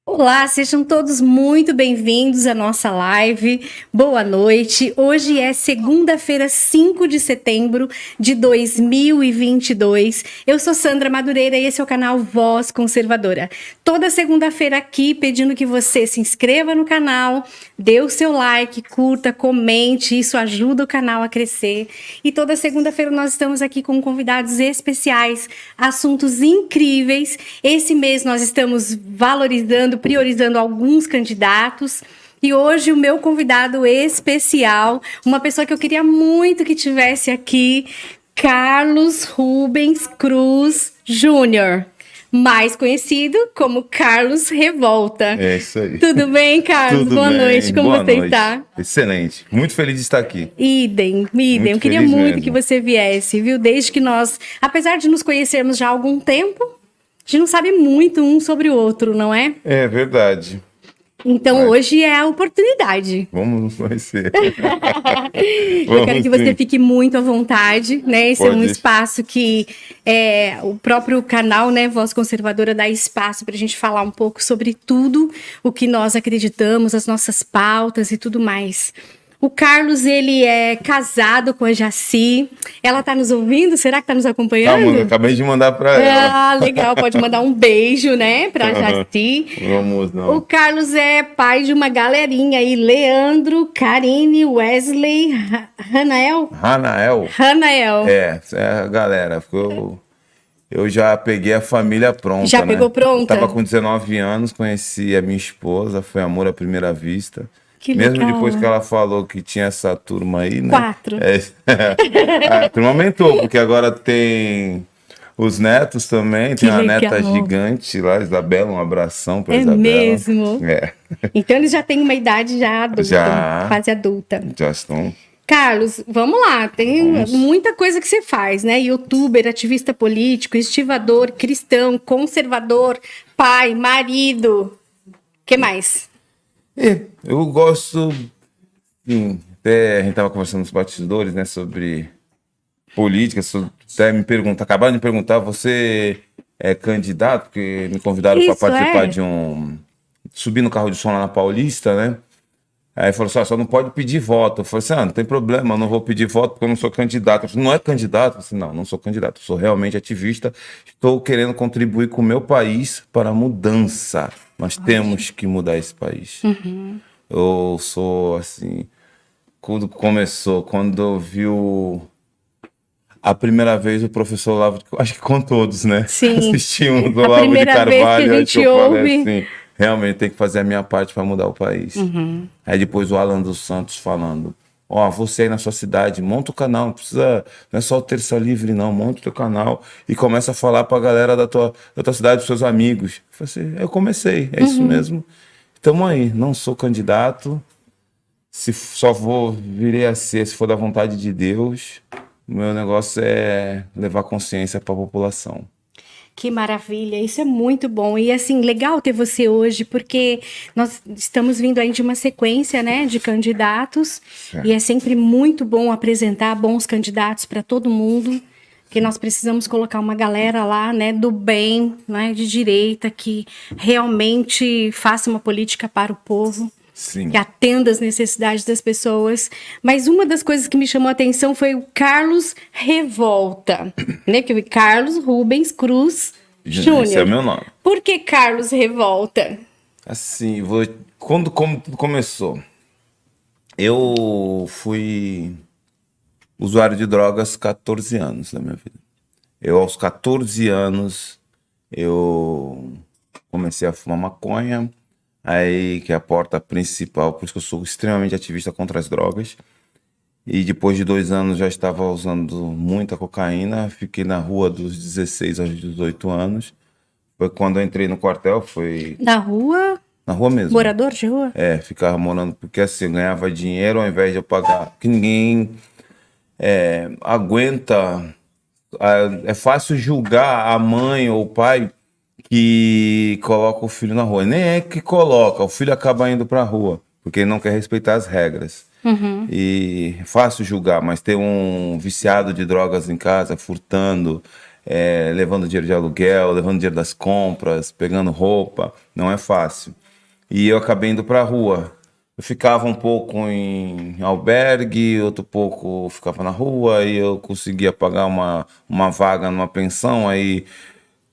Olá, sejam todos muito bem-vindos à nossa live. Boa noite. Hoje é segunda-feira, 5 de setembro de 2022. Eu sou Sandra Madureira e esse é o canal Voz Conservadora. Toda segunda-feira aqui pedindo que você se inscreva no canal, dê o seu like, curta, comente, isso ajuda o canal a crescer. E toda segunda-feira nós estamos aqui com convidados especiais, assuntos incríveis. Esse mês nós estamos priorizando alguns candidatos. E hoje o meu convidado especial, uma pessoa que eu queria muito que tivesse aqui, Carlos Rubens Cruz Júnior, mais conhecido como Carlos Revolta. É isso aí. Tudo bem, Carlos? Tudo Boa bem. noite, como Boa você noite. está? Excelente. Muito feliz de estar aqui. Idem. Muito Eu queria feliz muito mesmo. que você viesse, viu? Desde que nós, apesar de nos conhecermos já há algum tempo, a gente não sabe muito um sobre o outro, não é? É verdade. Então hoje é a oportunidade. Vamos nos conhecer. Eu quero que você sim. fique muito à vontade, né? Esse é um Pode. espaço que o próprio canal, né, Voz Conservadora, dá espaço para a gente falar um pouco sobre tudo o que nós acreditamos, as nossas pautas e tudo mais. O Carlos, ele é casado com a Jaci. Ela tá nos ouvindo? Será que tá nos acompanhando? Calma, eu acabei de mandar para ela. Ah, legal. Pode mandar um beijo, né, pra Jaci. Vamos, não. O Carlos é pai de uma galerinha aí, Leandro, Karine, Wesley, Ranael. Ranael. Essa é a galera. Eu já peguei a família pronta, Já né? pegou pronta? Eu tava com 19 anos, conheci a minha esposa, foi amor à primeira vista. Que Mesmo legal. depois que ela falou que tinha essa turma aí, né? 4. A turma aumentou, porque agora tem os netos também, Que tem uma legal. neta gigante lá, Isabela, um abração pra É Isabela. mesmo? É, Então eles já têm uma idade já adulta, Já. fase adulta. já estão. Carlos, vamos lá, tem muita coisa que você faz, né? Youtuber, ativista político, estivador, cristão, conservador, pai, marido. O que mais? Eu gosto, enfim, até a gente tava conversando nos bastidores, né, sobre política, até acabaram de me perguntar, você é candidato? Porque me convidaram para Isso, participar é. de subir no carro de som lá na Paulista, né? Aí falou assim, só não pode pedir voto. Eu falei assim, não tem problema, eu não vou pedir voto porque eu não sou candidato. Eu falei, não é candidato? Eu falei, não sou candidato, eu sou realmente ativista, estou querendo contribuir com o meu país para a mudança. Nós temos que mudar esse país. Eu sou, assim, quando eu vi a primeira vez o professor Olavo, acho que com todos, né? Sim. Assistimos o A Olavo de primeira vez que a Carvalho, gente acho que eu falei ouve. assim, realmente tem que fazer a minha parte para mudar o país. Aí depois o Alan dos Santos falando, você aí na sua cidade, monta o canal, não é só o Terça Livre não, monta o teu canal e começa a falar pra galera da tua cidade, dos seus amigos. Eu falei assim, eu comecei, é isso mesmo. Tamo aí, não sou candidato, virei a ser, se for da vontade de Deus, o meu negócio é levar consciência pra população. Que maravilha, isso é muito bom. E assim, legal ter você hoje, porque nós estamos vindo aí de uma sequência, né, de candidatos, Certo. e é sempre muito bom apresentar bons candidatos para todo mundo, porque nós precisamos colocar uma galera lá, né, do bem, né, de direita, que realmente faça uma política para o povo. Sim. Que atenda às necessidades das pessoas. Mas uma das coisas que me chamou a atenção foi o Carlos Revolta, né? Que é o Carlos Rubens Cruz Júnior. Esse é o meu nome. Por que Carlos Revolta? Assim, quando tudo começou, eu fui usuário de drogas 14 anos da minha vida. Aos 14 anos, eu comecei a fumar maconha, aí que é a porta principal, por isso que eu sou extremamente ativista contra as drogas. E depois de 2 anos já estava usando muita cocaína, fiquei na rua dos 16 aos 18 anos. Foi quando eu entrei no quartel, foi Na rua? na rua mesmo. Morador de rua? Ficava morando, porque assim, eu ganhava dinheiro ao invés de eu pagar, que ninguém aguenta, é fácil julgar a mãe ou o pai que coloca o filho na rua. Nem é que coloca, o filho acaba indo pra rua, porque ele não quer respeitar as regras. E é fácil julgar, mas ter um viciado de drogas em casa, furtando, levando dinheiro de aluguel, levando dinheiro das compras, pegando roupa, não é fácil. E eu acabei indo pra rua. Eu ficava um pouco em albergue, outro pouco ficava na rua, e eu conseguia pagar uma vaga numa pensão, aí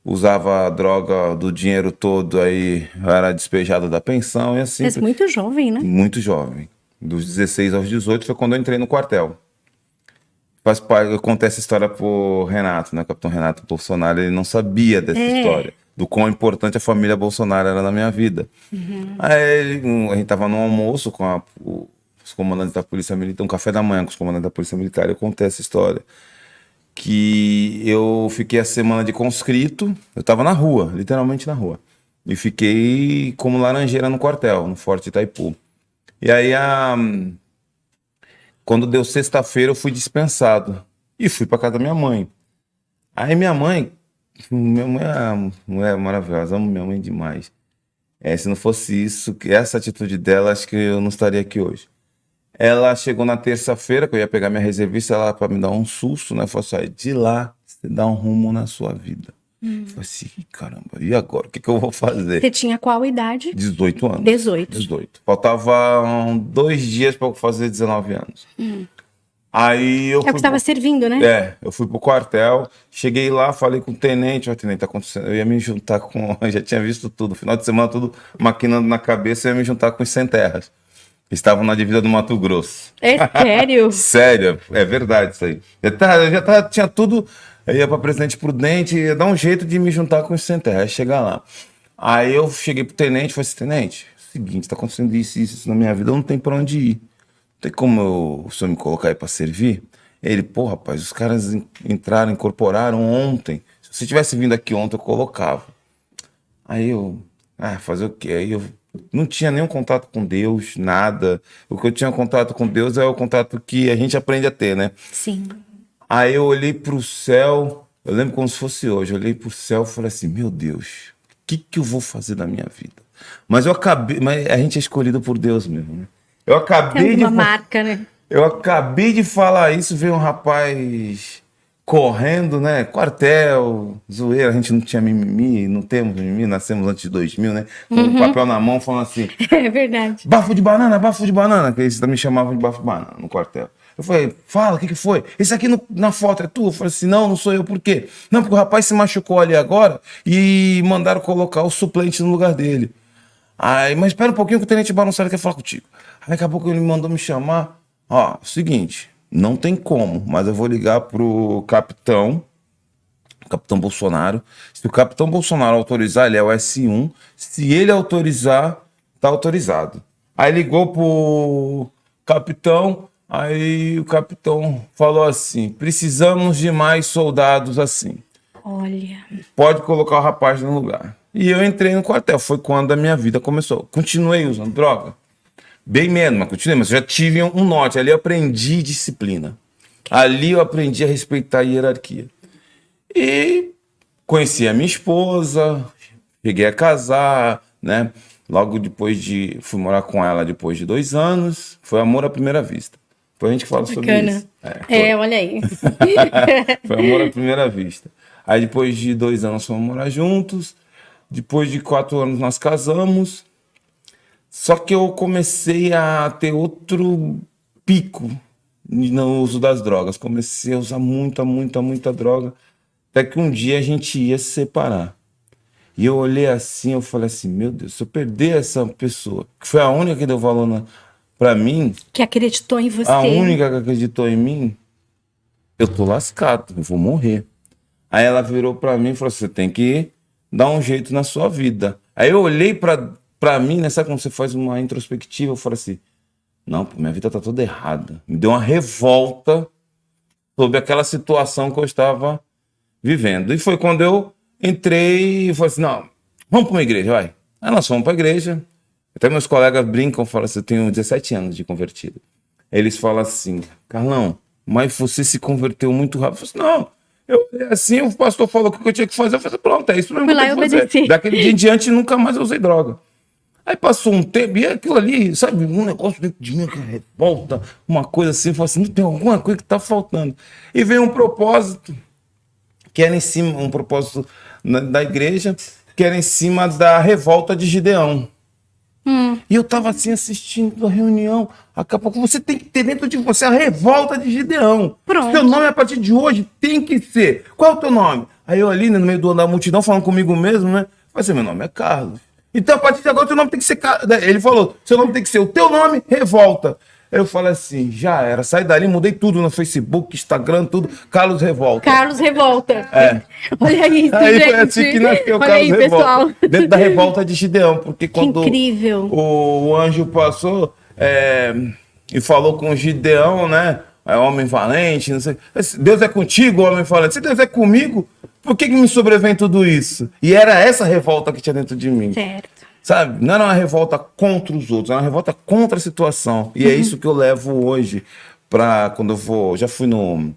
usava a droga do dinheiro todo, aí eu era despejado da pensão, e assim, Mas muito jovem, né? muito jovem. Dos 16 aos 18 foi quando eu entrei no quartel. Faz parte, eu contei essa história pro Renato, né? O capitão Renato Bolsonaro, ele não sabia dessa história, do quão importante a família Bolsonaro era na minha vida. Aí a gente tava no almoço com os comandantes da Polícia Militar, um café da manhã com os comandantes da Polícia Militar, eu contei essa história. Que eu fiquei a semana de conscrito, eu tava na rua, literalmente na rua. E fiquei como laranjeira no quartel, no Forte Itaipu. E aí, quando deu sexta-feira, eu fui dispensado. E fui pra casa da minha mãe. Aí minha mãe é uma mulher maravilhosa, amo minha mãe demais. Se não fosse isso, essa atitude dela, acho que eu não estaria aqui hoje. Ela chegou na terça-feira, que eu ia pegar minha reservista, ela para me dar um susto, né? Falou assim, de lá, você dá um rumo na sua vida. Eu falei assim, caramba, e agora? O que eu vou fazer? Você tinha qual idade? 18 anos. 18. Faltavam 2 dias para eu fazer 19 anos. Aí eu É o que estava servindo, né? eu fui pro quartel, cheguei lá, falei com o tenente, tá acontecendo, eu ia me juntar com, eu já tinha visto tudo, final de semana tudo maquinando na cabeça, eu ia me juntar com os sem terras. Estavam na divisa do Mato Grosso. É sério? Sério, é verdade isso aí. Tinha tudo, eu ia pra Presidente Prudente, ia dar um jeito de me juntar com os sem terra, aí chegar lá. Aí eu cheguei pro tenente e falei assim, tenente, é o seguinte, tá acontecendo isso na minha vida, eu não tenho pra onde ir. Não tem como o senhor me colocar aí pra servir? Ele, pô, rapaz, os caras entraram, incorporaram ontem. Se você tivesse vindo aqui ontem, eu colocava. Aí eu, fazer o quê? Aí eu não tinha nenhum contato com Deus, nada. O que eu tinha contato com Deus é o contato que a gente aprende a ter, né? Sim. Aí eu olhei pro céu, eu lembro como se fosse hoje, eu olhei pro céu e falei assim, meu Deus, o que eu vou fazer da minha vida? Mas a gente é escolhido por Deus mesmo, né? Eu acabei Tem uma marca, né? Eu acabei de falar isso, veio um rapaz correndo, né? Quartel, zoeira, a gente não tinha mimimi, não temos mimimi, nascemos antes de 2000, né? Com o papel na mão, falando assim, É verdade. bafo de banana, que eles me chamavam de bafo de banana no quartel. Eu falei, fala, o que foi? Esse aqui na foto é tu? Eu falei assim, não sou eu, por quê? Não, porque o rapaz se machucou ali agora e mandaram colocar o suplente no lugar dele. Aí, mas espera um pouquinho que o tenente Balançado quer falar contigo. Aí daqui a pouco ele mandou me chamar. Ó, seguinte, não tem como, mas eu vou ligar pro capitão Bolsonaro. Se o capitão Bolsonaro autorizar, ele é o S1. Se ele autorizar, tá autorizado. Aí ligou pro capitão, aí o capitão falou assim, precisamos de mais soldados assim. Olha. Pode colocar o rapaz no lugar. E eu entrei no quartel, foi quando a minha vida começou. Continuei usando droga. Bem menos, mas continuei, mas já tive um norte. Ali eu aprendi disciplina. Ali eu aprendi a respeitar a hierarquia. E conheci a minha esposa, cheguei a casar, né? Logo depois fui morar com ela depois de 2 anos. Foi amor à primeira vista. Depois a gente fala sobre isso. Olha aí. Foi amor à primeira vista. Aí depois de 2 anos fomos morar juntos. Depois de 4 anos nós casamos. Só que eu comecei a ter outro pico no uso das drogas. Comecei a usar muita droga. Até que um dia a gente ia se separar. E eu olhei assim, eu falei assim, meu Deus, se eu perder essa pessoa, que foi a única que deu valor pra mim... Que acreditou em você. A única que acreditou em mim, eu tô lascado, eu vou morrer. Aí ela virou pra mim e falou assim, você tem que dar um jeito na sua vida. Aí eu olhei pra mim, né, sabe quando você faz uma introspectiva, eu falei assim, não, pô, minha vida tá toda errada. Me deu uma revolta sobre aquela situação que eu estava vivendo. E foi quando eu entrei e falei assim, não, vamos pra uma igreja, vai. Aí nós fomos pra igreja. Até meus colegas brincam, falam assim, eu tenho 17 anos de convertido. Eles falam assim, Carlão, mas você se converteu muito rápido. Eu falei assim, o pastor falou o que eu tinha que fazer. Eu falei, pronto, é isso mesmo que eu tenho que fazer. Daquele dia em diante, nunca mais eu usei droga. Aí passou um tempo, e aquilo ali, sabe, um negócio dentro de mim, que revolta, uma coisa assim, eu falei assim, não tem alguma coisa que tá faltando. E veio um propósito, que era em cima, um propósito da igreja, que era em cima da revolta de Gideão. E eu tava assim assistindo a reunião. Daqui a pouco você tem que ter dentro de você a revolta de Gideão. Pronto. Seu nome a partir de hoje tem que ser. Qual é o teu nome? Aí eu ali, né, no meio da multidão, falando comigo mesmo, né? Falei assim, meu nome é Carlos. Então a partir de agora, teu nome tem que ser Carlos. Ele falou, seu nome tem que ser o teu nome, revolta. Aí eu falei assim, já era. Saí dali, mudei tudo no Facebook, Instagram, tudo. Carlos Revolta. Carlos Revolta. É. Olha isso, Aí gente. foi assim que nasceu o Olha Carlos aí, Revolta. pessoal. Dentro da revolta de Gideão. Porque quando incrível. o anjo passou e falou com Gideão, né? É homem valente, não sei. Deus é contigo, homem valente. Se Deus é comigo, por que me sobrevém tudo isso? E era essa revolta que tinha dentro de mim. Certo. Sabe? Não era uma revolta contra os outros, era uma revolta contra a situação. E é isso que eu levo hoje para quando eu vou. Já fui no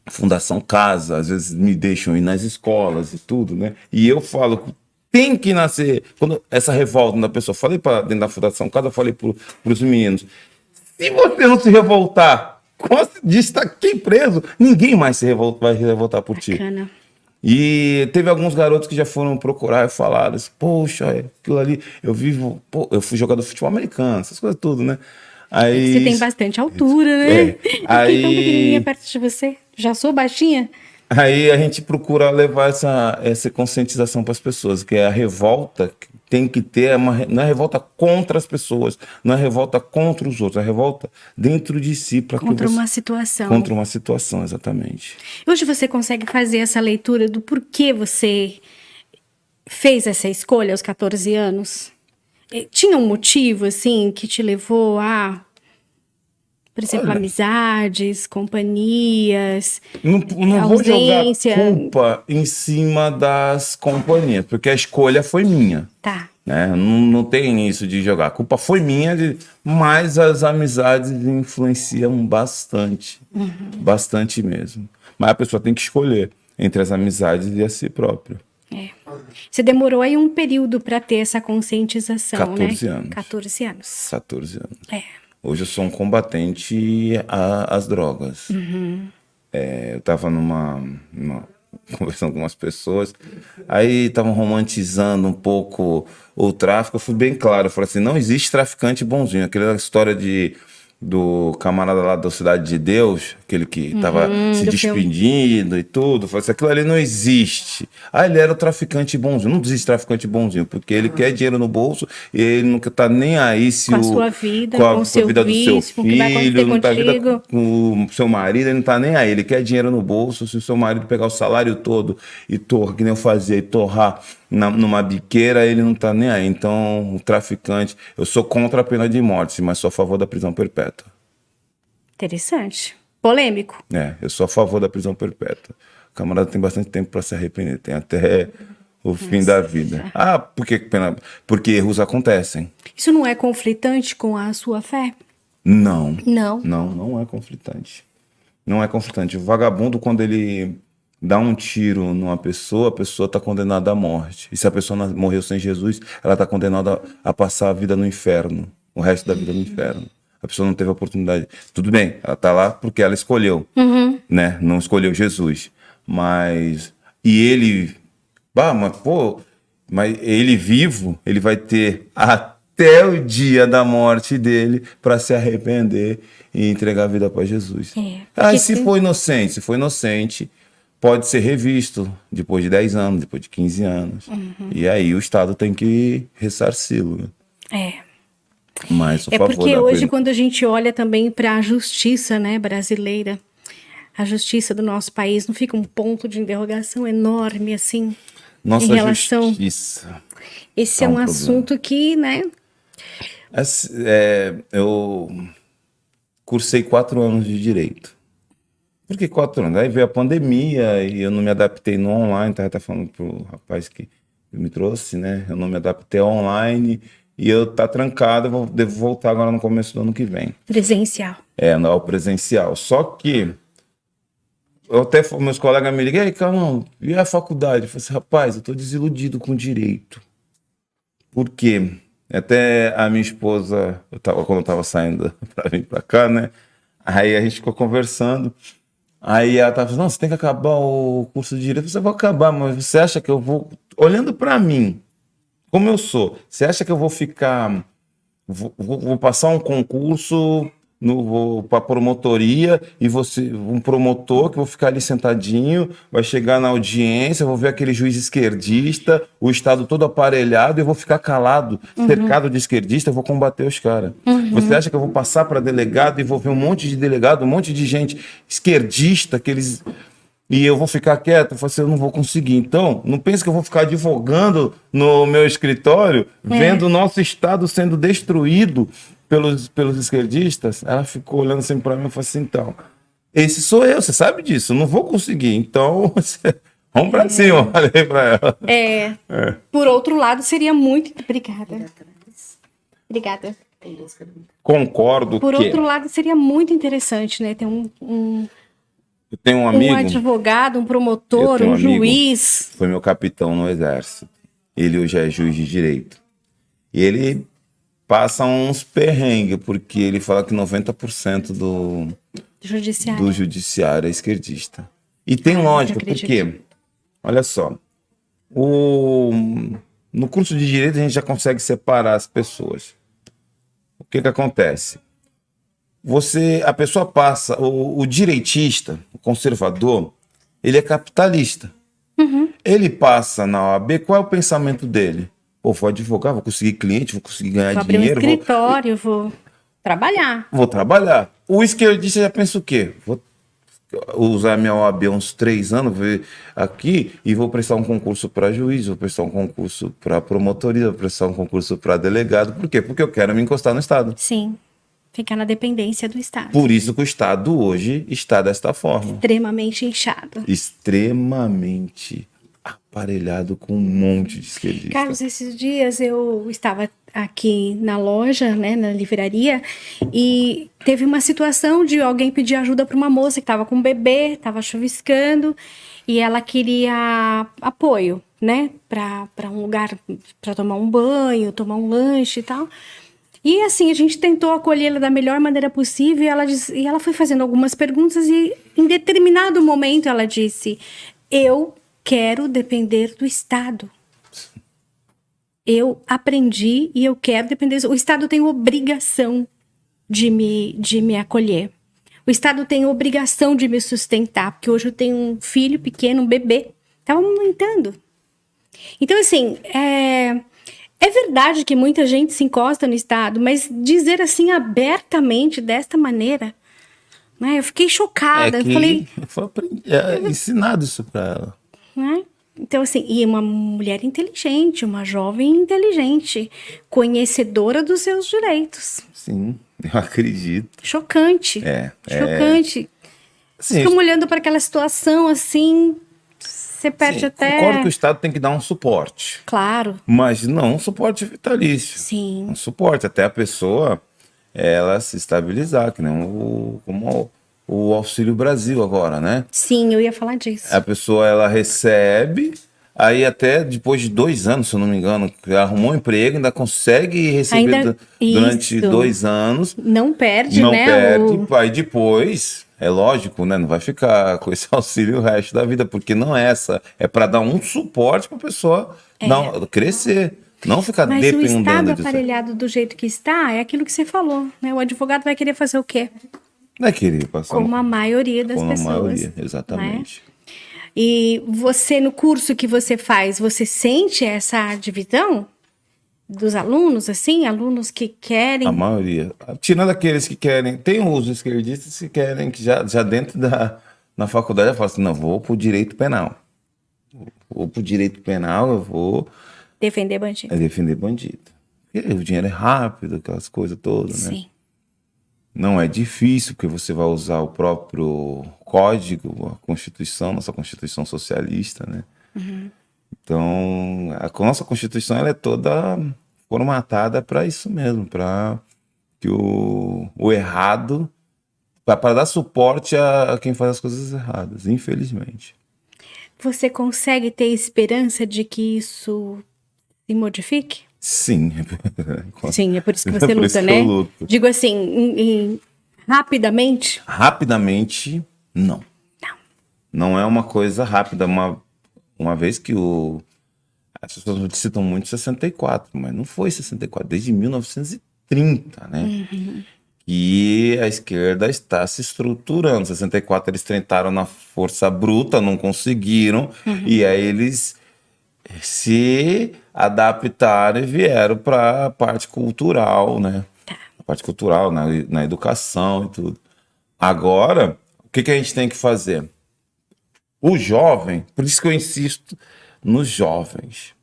Fundação Casa, às vezes me deixam ir nas escolas e tudo, né? E eu falo, tem que nascer. Quando essa revolta da pessoa, falei para dentro da Fundação Casa, eu falei para os meninos: se você não se revoltar, de estar aqui preso, ninguém mais vai se revoltar por ti. Bacana. E teve alguns garotos que já foram procurar e falaram assim, poxa, aquilo ali, eu fui jogador de futebol americano, essas coisas tudo, né? Aí, Você tem bastante altura, né? É. Eu fiquei Aí- tão pequenininha perto de você. Já sou baixinha? Aí a gente procura levar essa conscientização para as pessoas, que é a revolta que tem que ter, não é revolta contra as pessoas, não é revolta contra os outros, é revolta dentro de si. Contra uma situação. Contra uma situação, exatamente. Hoje você consegue fazer essa leitura do porquê você fez essa escolha aos 14 anos? Tinha um motivo, assim, que te levou a, por exemplo, Olha, amizades, companhias, Não vou jogar ausência? culpa em cima das companhias, porque a escolha foi minha. Tá. Né? Não tem isso de jogar. A culpa foi minha, mas as amizades influenciam bastante. Bastante mesmo. Mas a pessoa tem que escolher entre as amizades e a si própria. Você demorou aí um período para ter essa conscientização, 14 né? anos. 14 anos. 14 anos. É. Hoje eu sou um combatente às drogas. Eu estava conversando com umas pessoas, aí estavam romantizando um pouco o tráfico. Eu fui bem claro, eu falei assim, não existe traficante bonzinho. Aquela história do camarada lá da Cidade de Deus, aquele que estava se do despedindo e tudo, eu falei assim, aquilo ali não existe. Ele era o traficante bonzinho. Não existe traficante bonzinho, porque ele quer dinheiro no bolso e ele nunca tá nem aí se Com a sua vida, com com o a seu vida do seu vício, com o que vai acontecer filho, não tá contigo. com o seu marido, ele não tá nem aí, ele quer dinheiro no bolso. Se o seu marido pegar o salário todo e torrar, que nem eu fazia, e torrar numa biqueira, ele não tá nem aí. Então, o traficante, eu sou contra a pena de morte, mas sou a favor da prisão perpétua. Interessante. Polêmico. Eu sou a favor da prisão perpétua. O camarada tem bastante tempo para se arrepender, tem até o fim da vida. Por que pena? Porque erros acontecem. Isso não é conflitante com a sua fé? Não. Não. Não é conflitante. Não é conflitante. O vagabundo, quando ele dá um tiro numa pessoa, a pessoa está condenada à morte. E se a pessoa morreu sem Jesus, ela está condenada a passar a vida no inferno, o resto da vida no inferno. A pessoa não teve a oportunidade. Tudo bem, ela está lá porque ela escolheu, né? Não escolheu Jesus. E ele, mas ele vivo, ele vai ter até o dia da morte dele para se arrepender e entregar a vida para Jesus. Se for inocente, pode ser revisto depois de 10 anos, depois de 15 anos. E aí o Estado tem que ressarci-lo. Né? Mas sou a favor porque da hoje, pena. quando a gente olha também para a justiça, né, brasileira, a justiça do nosso país, não fica um ponto de interrogação enorme, assim, Nossa em relação... justiça. Esse é um assunto que, né... Eu cursei 4 anos de Direito. Por que 4 anos? Aí veio a pandemia e eu não me adaptei no online, estava até falando pro rapaz que me trouxe, né? Eu não me adaptei ao online e eu tá trancado, devo voltar agora no começo do ano que vem. Presencial. Ao presencial. Só que meus colegas me ligam, e aí, Carlão, e a faculdade? Eu falei assim, rapaz, eu tô desiludido com direito. Por quê? Até a minha esposa, quando eu tava saindo para vir para cá, né? Aí a gente ficou conversando. Aí ela tava falando, não, você tem que acabar o curso de Direito. Você vai acabar, mas você acha que eu vou... Olhando para mim, como eu sou, você acha que eu vou ficar... Vou passar um concurso para promotoria e você, um promotor que vou ficar ali sentadinho, vai chegar na audiência, vou ver aquele juiz esquerdista, o Estado todo aparelhado e eu vou ficar calado, cercado de esquerdista, eu vou combater os caras. Você acha que eu vou passar para delegado e vou ver um monte de delegado, um monte de gente esquerdista, aqueles... E eu vou ficar quieto? Eu falei assim, eu não vou conseguir. Então, não pense que eu vou ficar advogando no meu escritório, vendo o nosso Estado sendo destruído pelos esquerdistas. Ela ficou olhando assim para mim e falou assim, então, esse sou eu, você sabe disso, eu não vou conseguir. Então, vamos para cima, falei para ela. Por outro lado, seria muito... Obrigada. Concordo Por que... outro lado, seria muito interessante, né? Ter Eu tenho um amigo... Um advogado, um promotor, um juiz. Foi meu capitão no exército. Ele hoje é juiz de direito. E ele passa uns perrengues, porque ele fala que 90% do judiciário é esquerdista. E tem lógica, porque, olha só, no curso de direito a gente já consegue separar as pessoas. O que acontece? A pessoa passa, o direitista, o conservador, ele é capitalista. Ele passa na OAB, qual é o pensamento dele? Pô, vou advogar, vou conseguir cliente, vou conseguir ganhar vou abrir dinheiro. Um escritório, vou trabalhar. Vou trabalhar. O esquerdista já pensa o quê? Vou usar minha OAB uns 3 anos, ver aqui, e vou prestar um concurso para juiz, vou prestar um concurso para promotoria, vou prestar um concurso para delegado. Por quê? Porque eu quero me encostar no Estado. Sim. Ficar na dependência do Estado. Por isso que o Estado hoje está desta forma. Extremamente inchado. Extremamente aparelhado com um monte de esquerdistas. Carlos, esses dias eu estava aqui na loja, né, na livraria, e teve uma situação de alguém pedir ajuda para uma moça que estava com um bebê, estava chuviscando, e ela queria apoio, né, para um lugar, para tomar um banho, tomar um lanche e tal. E assim, a gente tentou acolhê-la da melhor maneira possível e ela foi fazendo algumas perguntas e em determinado momento ela disse, eu quero depender do Estado. Eu aprendi e eu quero depender. O Estado tem obrigação de me acolher. O Estado tem obrigação de me sustentar, porque hoje eu tenho um filho pequeno, um bebê. Estava amamentando. Então, assim, é verdade que muita gente se encosta no Estado, mas dizer assim abertamente, desta maneira, né? Eu fiquei chocada. Eu falei, foi ensinado isso para ela. Né? Então, assim, e uma mulher inteligente, uma jovem inteligente, conhecedora dos seus direitos. Sim, eu acredito. Chocante. Chocante. Assim, ficamos olhando para aquela situação assim... Você perde até... Concordo que o Estado tem que dar um suporte. Claro. Mas não um suporte vitalício. Sim. Um suporte até a pessoa ela se estabilizar, que nem como o Auxílio Brasil agora, né? Sim, eu ia falar disso. A pessoa, ela recebe, aí até depois de 2 anos, se eu não me engano, arrumou um emprego, ainda consegue receber durante 2 anos. Não perde, não né? Não perde, aí depois... É lógico, né? Não vai ficar com esse auxílio o resto da vida, porque não é essa. É para dar um suporte para a pessoa crescer, não ficar dependendo disso. Mas o Estado aparelhado do jeito que está, é aquilo que você falou, né? O advogado vai querer fazer o quê? Vai querer passar. Como a maioria das pessoas. Como a maioria, exatamente. Né? E você, no curso que você faz, você sente essa divisão? Dos alunos, assim? Alunos que querem... A maioria. Tirando aqueles que querem... Tem os esquerdistas que querem que já dentro na faculdade já falam assim, não, vou pro direito penal. Vou pro direito penal, eu vou... Defender bandido. Defender bandido. Porque o dinheiro é rápido, aquelas coisas todas, né? Sim. Não é difícil, porque você vai usar o próprio código, a Constituição, nossa Constituição socialista, né? Uhum. Então, a nossa Constituição ela é toda formatada para isso mesmo, para que o errado, para dar suporte a quem faz as coisas erradas, infelizmente. Você consegue ter esperança de que isso se modifique? Sim. Sim, é por isso que você luta, né? Digo assim, rapidamente? Rapidamente, não. Não é uma coisa rápida, uma vez que as pessoas citam muito 64, mas não foi 64, desde 1930, né? E a esquerda está se estruturando. 64 eles tentaram na força bruta, não conseguiram, e aí eles se adaptaram e vieram para a parte cultural, né? A parte cultural, na educação e tudo. Agora, o que a gente tem que fazer? O jovem, por isso que eu insisto nos jovens.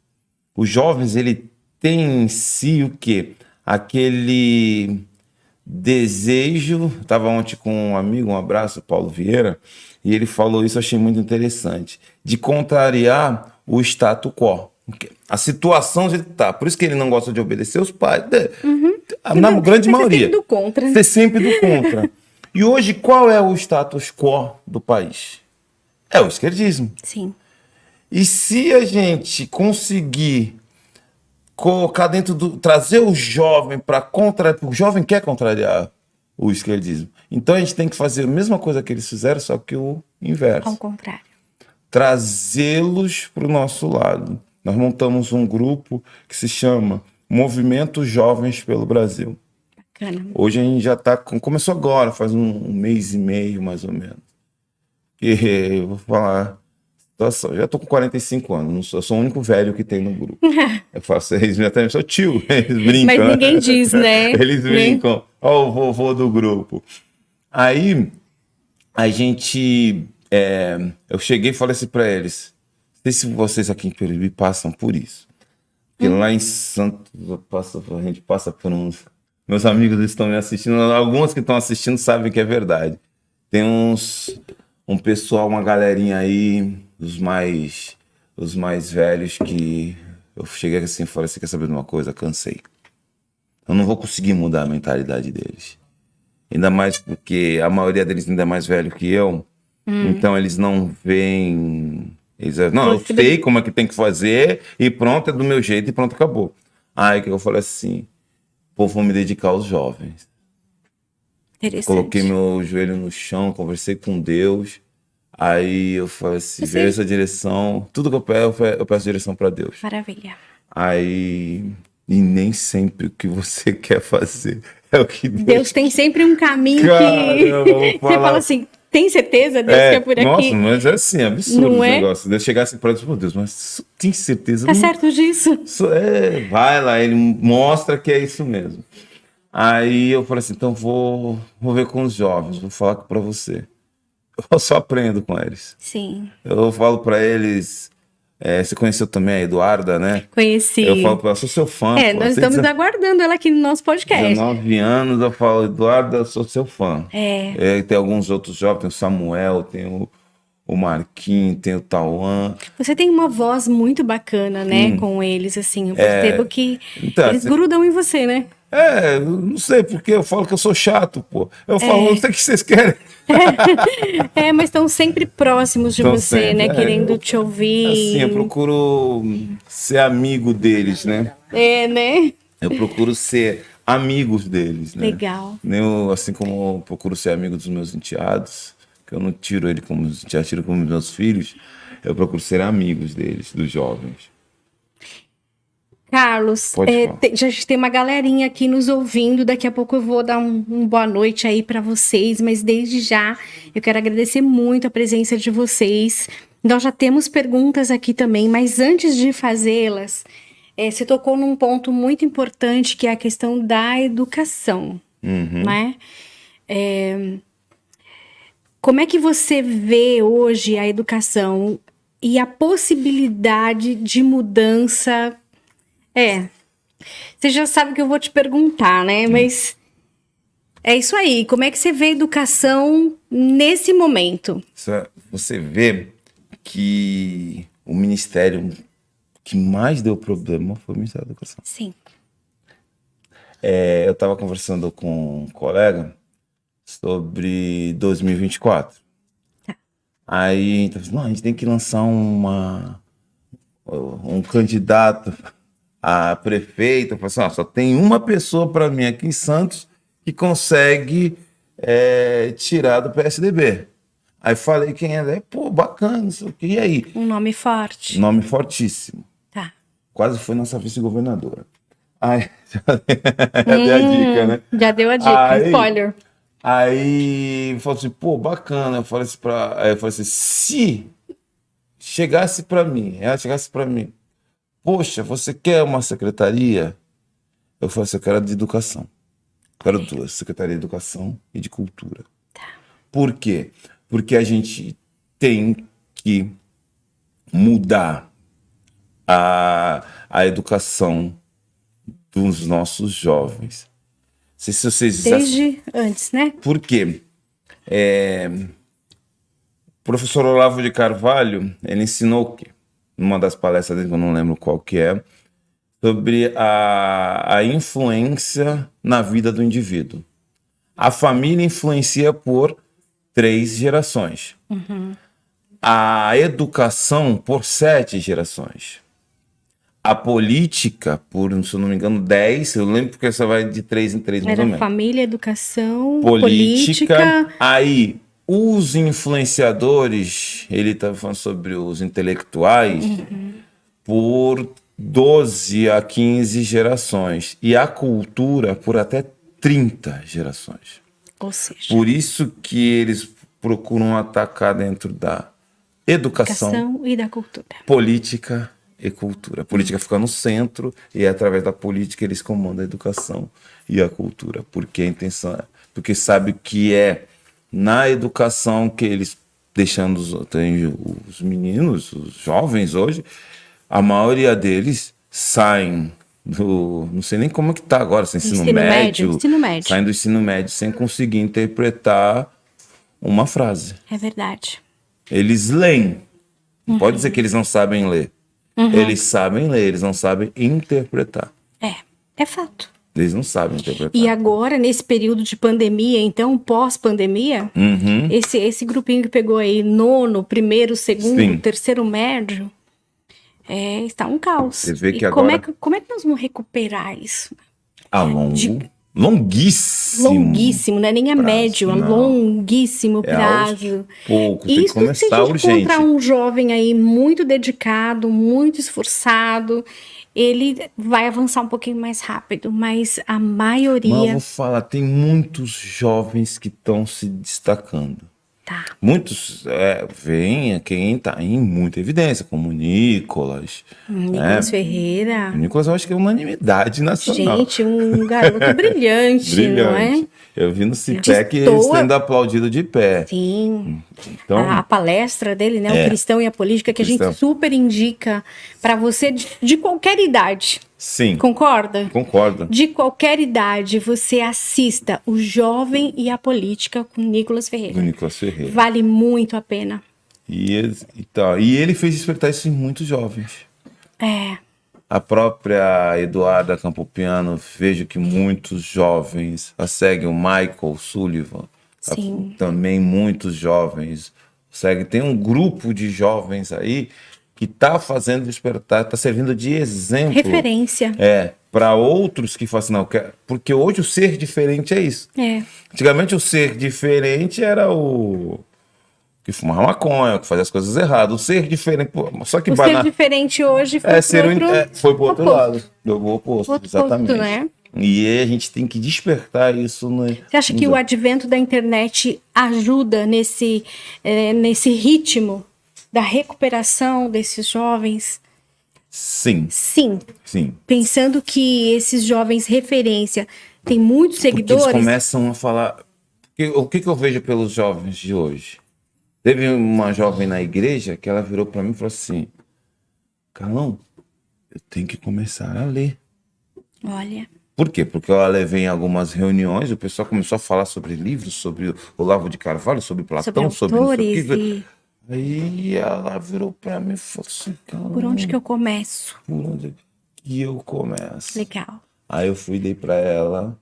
Os jovens, ele tem em si o quê? Aquele desejo. Estava ontem com um amigo, um abraço, Paulo Vieira, e ele falou isso, eu achei muito interessante, de contrariar o status quo. A situação onde ele está. Por isso que ele não gosta de obedecer os pais. Na grande maioria. Ser sempre do contra. Ser sempre do contra. E hoje, qual é o status quo do país? É o esquerdismo. Sim. E se a gente conseguir colocar dentro trazer o jovem para contrariar, o jovem quer contrariar o esquerdismo. Então a gente tem que fazer a mesma coisa que eles fizeram, só que o inverso. Ao contrário. Trazê-los para o nosso lado. Nós montamos um grupo que se chama Movimento Jovens pelo Brasil. Bacana. Hoje a gente já está... Começou agora, faz um mês e meio, mais ou menos. E eu vou falar... Já tô com 45 anos, eu sou o único velho que tem no grupo. Eu faço, eles até sou tio, eles brincam. Mas ninguém diz, né? Eles brincam, ó, o vovô do grupo. Aí, a gente... eu cheguei e falei assim pra eles, não sei se vocês aqui em Peruíbe passam por isso. Porque lá em Santos, a gente passa por uns... Meus amigos estão me assistindo, alguns que estão assistindo sabem que é verdade. Tem um pessoal, uma galerinha aí, os mais velhos, que eu cheguei assim e falei, você quer saber de uma coisa? Cansei. Eu não vou conseguir mudar a mentalidade deles. Ainda mais porque a maioria deles ainda é mais velho que eu, então eles não veem... Não, eu sei como é que tem que fazer e pronto, é do meu jeito e pronto, acabou. Aí que eu falei assim, pô, vou me dedicar aos jovens. Coloquei meu joelho no chão, conversei com Deus. Aí eu falei assim, veio essa direção. Tudo que eu peço direção para Deus. Maravilha. Aí... E nem sempre o que você quer fazer é o que Deus tem sempre um caminho que você fala assim, tem certeza, Deus, que é por aqui? Nossa, mas é assim, absurdo não o é? negócio. Deus chegar assim para Deus, meu Deus, mas tem certeza? Tá certo disso? Vai lá, ele mostra que é isso mesmo. Aí eu falei assim, então vou ver com os jovens, vou falar para você. Eu só aprendo com eles. Sim. Eu falo para eles... você conheceu também a Eduarda, né? Conheci. Eu falo pra ela, sou seu fã. Nós estamos aguardando ela aqui no nosso podcast. 19 anos, eu falo, Eduarda, eu sou seu fã. Tem alguns outros jovens, tem o Samuel, tem o Marquinhos, tem o Tauan. Você tem uma voz muito bacana, né, com eles, assim. Eu percebo que eles grudam em você, né? Não sei, porque eu falo que eu sou chato, pô. Eu falo, não sei o que vocês querem. Mas estão sempre próximos de você, sempre, né? Querendo te ouvir. Assim, eu procuro ser amigo deles, né? Né? Eu procuro ser amigos deles, né? Legal. Assim como eu procuro ser amigo dos meus enteados, que eu não tiro ele como os enteados, tiro como meus filhos, eu procuro ser amigos deles, dos jovens. Carlos, já tem uma galerinha aqui nos ouvindo. Daqui a pouco eu vou dar um boa noite aí para vocês, mas desde já eu quero agradecer muito a presença de vocês. Nós já temos perguntas aqui também, mas antes de fazê-las, você tocou num ponto muito importante, que é a questão da educação, né? Como é que você vê hoje a educação e a possibilidade de mudança? Você já sabe que eu vou te perguntar, né? Mas é isso aí. Como é que você vê a educação nesse momento? Você vê que o ministério que mais deu problema foi o Ministério da Educação. Sim. Eu estava conversando com um colega sobre 2024. Aí, então, não, a gente tem que lançar um candidato a prefeito. Eu falei assim, só tem uma pessoa para mim aqui em Santos que consegue tirar do PSDB. Aí falei quem ela é, pô, bacana, não sei o quê. E aí? Um nome forte. Nome fortíssimo. Tá. Quase foi nossa vice-governadora. Aí, já dei a dica, né? Já deu a dica, spoiler. Aí falou assim, pô, bacana. Eu falei assim aí eu falei assim, se chegasse pra mim, ela chegasse pra mim, poxa, você quer uma secretaria? Eu falei assim, eu quero a de educação. Quero duas, Secretaria de Educação e de Cultura. Por quê? Porque a gente tem que mudar a educação dos nossos jovens. Não sei se vocês Desde antes, né? Por quê? O professor Olavo de Carvalho, ele ensinou o quê? Numa das palestras dele, que eu não lembro qual que é, sobre a influência na vida do indivíduo. A família influencia por 3 gerações. A educação por 7 gerações. A política, por, se eu não me engano, 10. Eu lembro porque você vai de 3 em 3, mais ou Era menos. família, educação, Política. política. Aí, os influenciadores, ele estava falando sobre os intelectuais, por 12 a 15 gerações. E a cultura por até 30 gerações. Ou seja, Por isso que eles procuram atacar dentro da educação, educação e da cultura. política e cultura. A política fica no centro e através da política eles comandam a educação e a cultura. Porque a intenção porque sabe que é na educação que eles, deixando os meninos, os jovens hoje, a maioria deles saem não sei nem como é que tá agora, ensino médio, saem do ensino médio sem conseguir interpretar uma frase. É verdade. Eles leem. Não pode dizer que eles não sabem ler. Eles sabem ler, eles não sabem interpretar. É fato. Eles não sabem interpretar. E agora, nesse período de pandemia, então, pós-pandemia, esse grupinho que pegou aí nono, primeiro, segundo, Sim. terceiro médio, está um caos. Você vê que e agora... como é que nós vamos recuperar isso? Longuíssimo. Longuíssimo, não é nem a médio, é longuíssimo prazo. Pouco, tem que Isso começar se a gente urgente. encontrar um jovem aí muito dedicado, muito esforçado, ele vai avançar um pouquinho mais rápido, mas a maioria... Mas eu vou falar, tem muitos jovens que estão se destacando. Tá. Muitos veem quem está em muita evidência, como o Nicolas. Nicolas Ferreira. O Nicolas eu acho que é unanimidade nacional. Gente, um garoto brilhante, não é? Eu vi no CIPEC eles sendo aplaudido de pé. Sim. Então, A palestra dele, né? O Cristão e a Política, que a gente super indica para você de qualquer idade. Sim. Concorda? Concordo. De qualquer idade, você assista O Jovem e a Política com Nicolas Ferreira. Do Nicolas Ferreira. Vale muito a pena. E ele fez despertar isso em muitos jovens. A própria Eduarda Campopiano, vejo que muitos jovens a seguem, o Michael Sullivan. Sim. Também muitos jovens seguem. Tem um grupo de jovens aí que está fazendo despertar, está servindo de exemplo. Referência. Para outros que falam assim, não, porque hoje o ser diferente é isso. Antigamente o ser diferente era o que fumava maconha, que fazia as coisas erradas. O ser diferente, só que ser diferente hoje foi foi pro outro lado, jogou o oposto, exatamente. Oposto, né? E aí a gente tem que despertar isso. Você acha que o advento da internet ajuda nesse ritmo da recuperação desses jovens? Sim. Sim. Sim. Pensando que esses jovens referência têm muitos seguidores. Porque eles começam a falar... O que eu vejo pelos jovens de hoje? Teve uma jovem na igreja que ela virou para mim e falou assim: Carlão, eu tenho que começar a ler. Olha. Por quê? Porque eu a levei em algumas reuniões, o pessoal começou a falar sobre livros, sobre Olavo de Carvalho, sobre Platão, sobre autores. Aí ela virou para mim e falou assim: por onde que eu começo? Por onde que eu começo? Legal. Aí eu dei para ela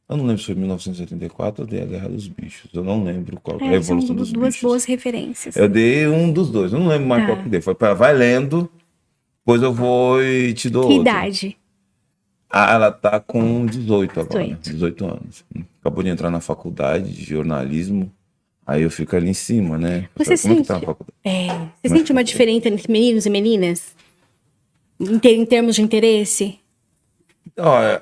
eu não lembro se foi 1984 ou dei a Guerra dos Bichos. Eu não lembro qual é a Revolução dos Bichos. Duas boas referências. Eu dei um dos dois. Eu não lembro mais qual que dei. Foi para vai lendo, depois eu vou e te dou outro. Que idade? Ela tá com 18 agora. 18 anos. Acabou de entrar na faculdade de jornalismo. Aí eu fico ali em cima, né? Eu Você falei, como é que sente, tá a faculdade? você sente uma diferença entre meninos e meninas? Em termos de interesse? Ó,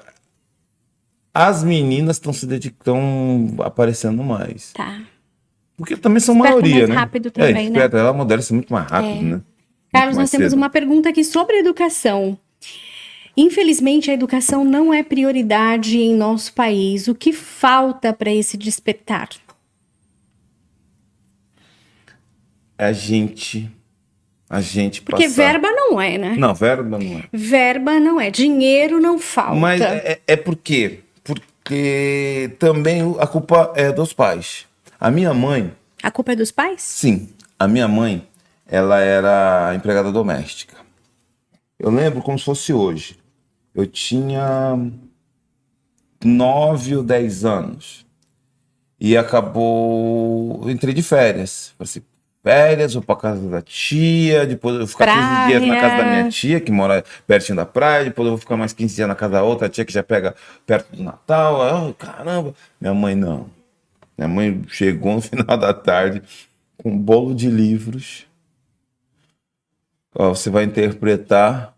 as meninas estão se dedicando, aparecendo mais. Tá. Porque também são Desperta maioria, mais né? rápido também, né? Ela amadurece muito mais rápido, né? Muito Carlos, mais nós temos cedo. uma pergunta aqui sobre educação. Infelizmente, a educação não é prioridade em nosso país. O que falta para esse despertar? É a gente Porque passar. verba não é, né? Não, verba não é. Verba não é. Dinheiro não Mas falta. é por quê? Porque também a culpa é dos pais. A minha mãe, A culpa é dos pais? sim, a minha mãe, ela era empregada doméstica. Eu lembro como se fosse hoje. Eu tinha 9 ou 10 anos. E acabou. Eu entrei de férias. Falei assim, férias, vou pra casa da tia, depois eu vou ficar 15 dias na casa da minha Praia. tia, que mora pertinho da praia, depois eu vou ficar mais 15 dias na casa da outra tia que já pega perto do Natal. Aí, oh, caramba! Minha mãe não. Minha mãe chegou no final da tarde com um bolo de livros. Ó, você vai interpretar,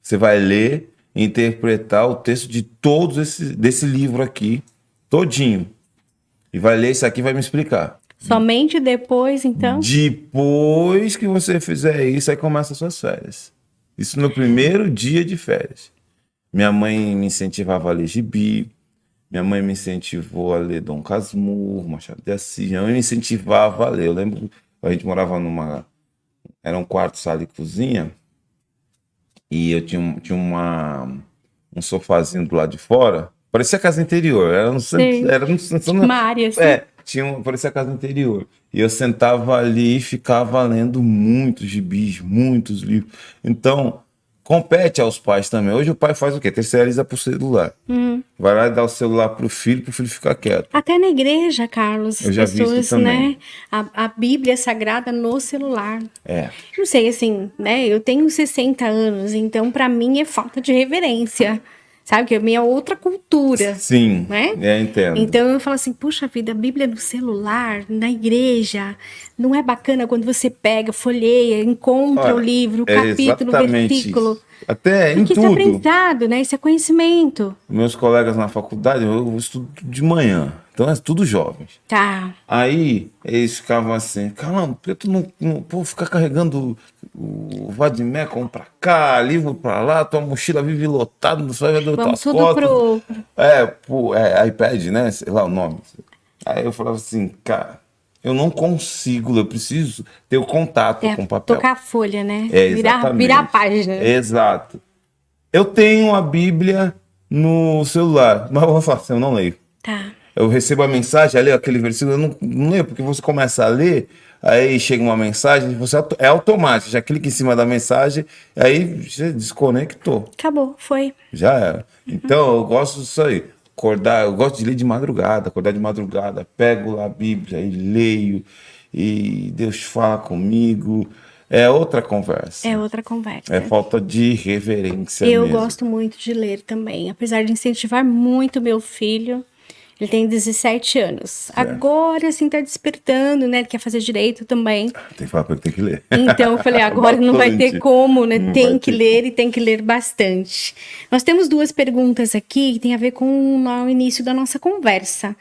você vai ler e interpretar o texto de desse livro aqui, todinho. E vai ler isso aqui e vai me explicar. Somente depois, então? Depois que você fizer isso, aí começa as suas férias. Isso no primeiro dia de férias. Minha mãe me incentivava a ler gibi. Minha mãe me incentivou a ler Dom Casmurro, Machado de Assis. Minha mãe me incentivava a ler. Eu lembro, a gente morava era um quarto, sala e cozinha. E eu tinha um sofazinho do lado de fora. Parecia casa interior. Sim. Uma área assim. Parecia casa interior. E eu sentava ali e ficava lendo muitos gibis, muitos livros. Então, compete aos pais também. Hoje o pai faz o quê? Terceiriza pro celular. Vai lá e dá o celular pro filho ficar quieto. Até na igreja, Carlos, Eu as já vi isso pessoas, também. né? A Bíblia Sagrada no celular. É. Não sei, assim, né? Eu tenho 60 anos, então pra mim é falta de reverência. Sabe? Que a minha é outra cultura. Sim, Né? entendo. Então eu falo assim, puxa vida, a Bíblia no celular, na igreja, não é bacana quando você pega, folheia, encontra Olha, o livro, o é capítulo, o exatamente versículo. isso. Até em Porque isso é tudo. aprendizado, né? Isso é conhecimento. Meus colegas na faculdade, eu estudo de manhã. Então é tudo jovens. Tá. Aí eles ficavam assim, caramba, por que tu não pô, ficar carregando o vademecum pra cá, livro pra lá, tua mochila vive lotada, não vai ver Vamos tuas tudo costas. pro... iPad, né? Sei lá o nome. Aí eu falava assim, cara, eu não consigo, eu preciso ter o contato com o papel. Tocar a folha, né? Exatamente. Virar a página. Exato. Eu tenho a Bíblia no celular, mas eu vou falar assim, eu não leio. Tá. Eu recebo a mensagem, ali aquele versículo, eu não leio, porque você começa a ler, aí chega uma mensagem, é automático, já clica em cima da mensagem, aí você desconectou, Acabou, foi. já era. Então eu gosto disso aí, acordar, eu gosto de ler de madrugada, acordar de madrugada, pego lá a Bíblia e leio, e Deus fala comigo, é outra conversa. É outra conversa. É falta de reverência Eu mesmo. gosto muito de ler também, apesar de incentivar muito meu filho. Ele tem 17 anos. Agora, assim, tá despertando, né? Ele quer fazer direito também. Tem que falar pra ele que tem que ler. Então, eu falei, agora não vai ter como, né? Não Tem vai que ter ler e tem que ler bastante. Nós temos duas perguntas aqui que tem a ver com o início da nossa conversa.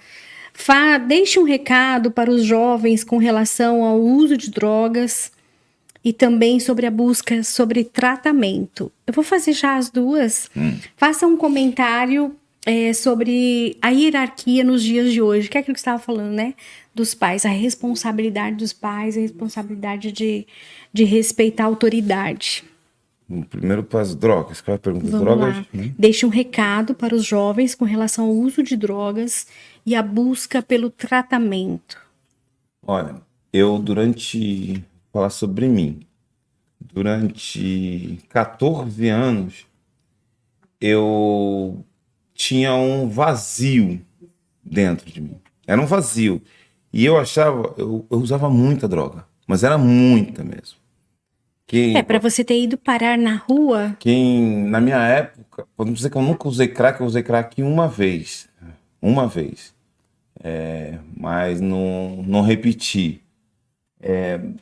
Deixe um recado para os jovens com relação ao uso de drogas e também sobre a busca sobre tratamento. Eu vou fazer já as duas. Faça um comentário sobre a hierarquia nos dias de hoje, que é aquilo que você estava falando, né? Dos pais, a responsabilidade dos pais, a responsabilidade de respeitar a autoridade. Primeiro para as drogas, qual é a pergunta? Vamos Drogas? lá. Deixe um recado para os jovens com relação ao uso de drogas e a busca pelo tratamento. Olha, falar sobre mim, durante 14 anos, eu tinha um vazio dentro de mim. Era um vazio. E eu achava, eu usava muita droga, mas era muita mesmo. Para você ter ido parar na rua. Na minha época, podemos dizer que eu nunca usei crack, eu usei crack uma vez. Uma vez. mas não repeti.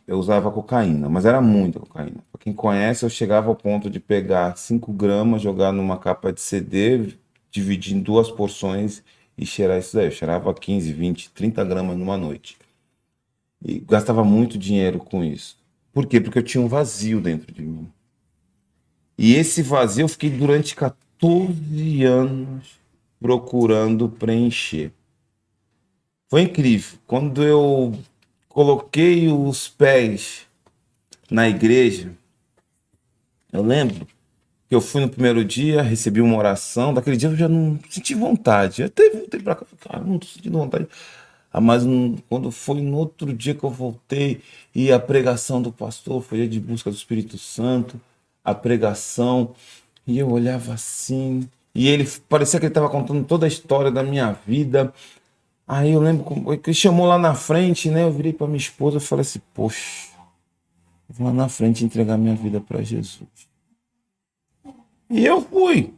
Eu usava cocaína, mas era muita cocaína. Para quem conhece, eu chegava ao ponto de pegar 5 gramas, jogar numa capa de CD, dividir em 2 porções e cheirar isso daí. Eu cheirava 15, 20, 30 gramas numa noite. E gastava muito dinheiro com isso. Por quê? Porque eu tinha um vazio dentro de mim. E esse vazio eu fiquei durante 14 anos procurando preencher. Foi incrível. Quando eu coloquei os pés na igreja, eu lembro que eu fui no primeiro dia, recebi uma oração. Daquele dia eu já não senti vontade. Eu até voltei pra cá, falei, cara, não tô sentindo vontade. Mas quando foi no outro dia que eu voltei e a pregação do pastor foi dia de busca do Espírito Santo, a pregação, e eu olhava assim, e ele parecia que ele estava contando toda a história da minha vida. Aí eu lembro que ele chamou lá na frente, né? Eu virei para minha esposa e falei assim, poxa, vou lá na frente entregar minha vida para Jesus. E eu fui.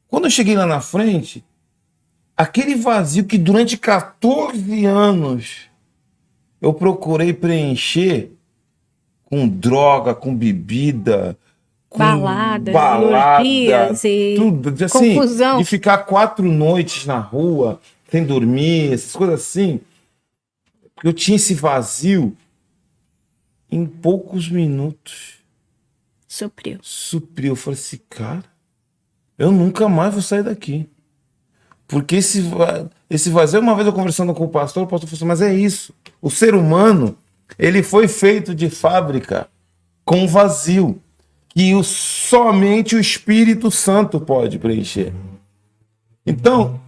Quando eu cheguei lá na frente, aquele vazio que durante 14 anos eu procurei preencher com droga, com bebida, com Baladas, balada, orgias e tudo, assim, confusão. de ficar 4 noites na rua, sem dormir, essas coisas assim. Eu tinha esse vazio, em poucos minutos Supriu. supriu. Eu falei assim, cara, eu nunca mais vou sair daqui. Porque esse vazio, uma vez eu conversando com o pastor falou assim, mas é isso. O ser humano, ele foi feito de fábrica com vazio, que somente o Espírito Santo pode preencher. Então,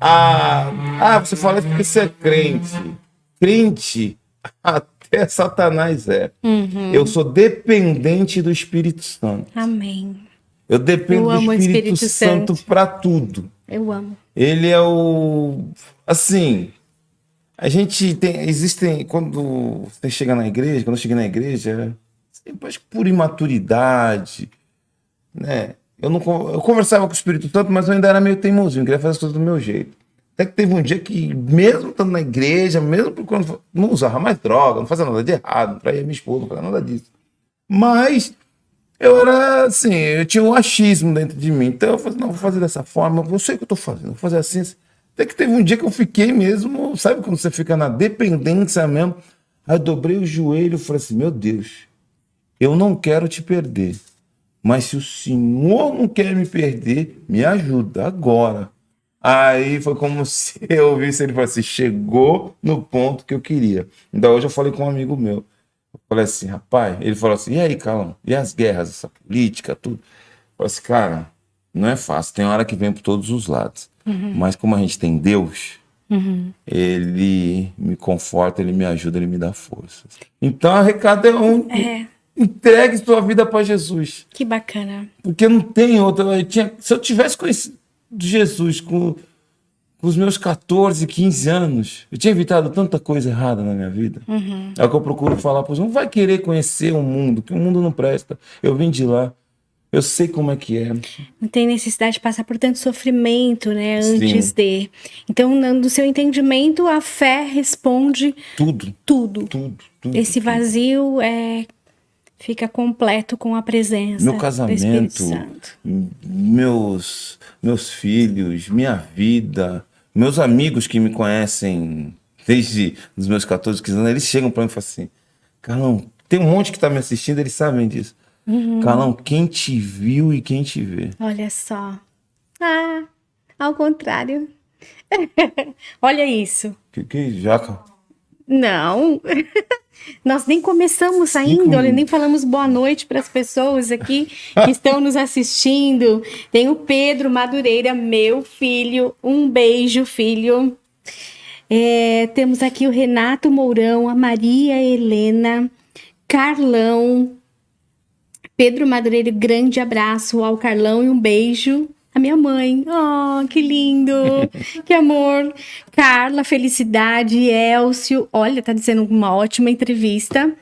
você fala isso porque você é crente. Crente, até Satanás é. Eu sou dependente do Espírito Santo. Amém. Eu dependo Eu amo do o Espírito Espírito Santo Santo. para tudo. Eu amo. Ele é o... Assim, a gente tem... Existem... Quando você chega na igreja, quando eu cheguei na igreja, sempre acho que por imaturidade, né? Eu conversava com o Espírito Santo, mas eu ainda era meio teimosinho, queria fazer as coisas do meu jeito. Até que teve um dia que, mesmo estando na igreja, mesmo quando não usava mais droga, não fazia nada de errado, não traía minha esposa, não fazia nada disso. Mas eu era assim, eu tinha um achismo dentro de mim. Então eu falei, não, vou fazer dessa forma, eu sei o que eu tô fazendo, vou fazer assim. Até que teve um dia que eu fiquei mesmo, sabe quando você fica na dependência mesmo? Aí eu dobrei o joelho e falei assim, meu Deus, eu não quero te perder. Mas se o Senhor não quer me perder, me ajuda agora. Aí foi como se eu ouvisse ele falar assim, chegou no ponto que eu queria. Então hoje eu falei com um amigo meu. Eu falei assim, rapaz, ele falou assim, e aí, Carlão? E as guerras, essa política, tudo? Eu falei assim, cara, não é fácil, tem hora que vem por todos os lados. Mas como a gente tem Deus, ele me conforta, ele me ajuda, ele me dá força. Então o recado é um. Entregue sua vida para Jesus. Que bacana. Porque não tem outra. Se eu tivesse conhecido Jesus com os meus 14, 15 anos, eu tinha evitado tanta coisa errada na minha vida. É o que eu procuro falar para os não vai querer conhecer o mundo, que o mundo não presta. Eu vim de lá. Eu sei como é que é. Não tem necessidade de passar por tanto sofrimento, né? Sim. Antes de. Então, no seu entendimento, a fé responde Tudo. tudo. Tudo. Esse vazio fica completo com a presença Meu do casamento, Espírito Santo. meus filhos, minha vida, meus amigos que me conhecem desde os meus 14, 15 anos, eles chegam para mim e falam assim, Carlão, tem um monte que está me assistindo, eles sabem disso. Carlão, quem te viu e quem te vê. Olha só. Ao contrário. Olha isso. Que jaca? Não. Nós nem começamos ainda, olha, nem falamos boa noite para as pessoas aqui que estão nos assistindo. Tem o Pedro Madureira, meu filho. Um beijo, filho. Temos aqui o Renato Mourão, a Maria Helena, Carlão. Pedro Madureira, grande abraço ao Carlão e um beijo. A minha mãe, oh, que lindo, que amor. Carla, felicidade, Elcio, olha, tá dizendo uma ótima entrevista.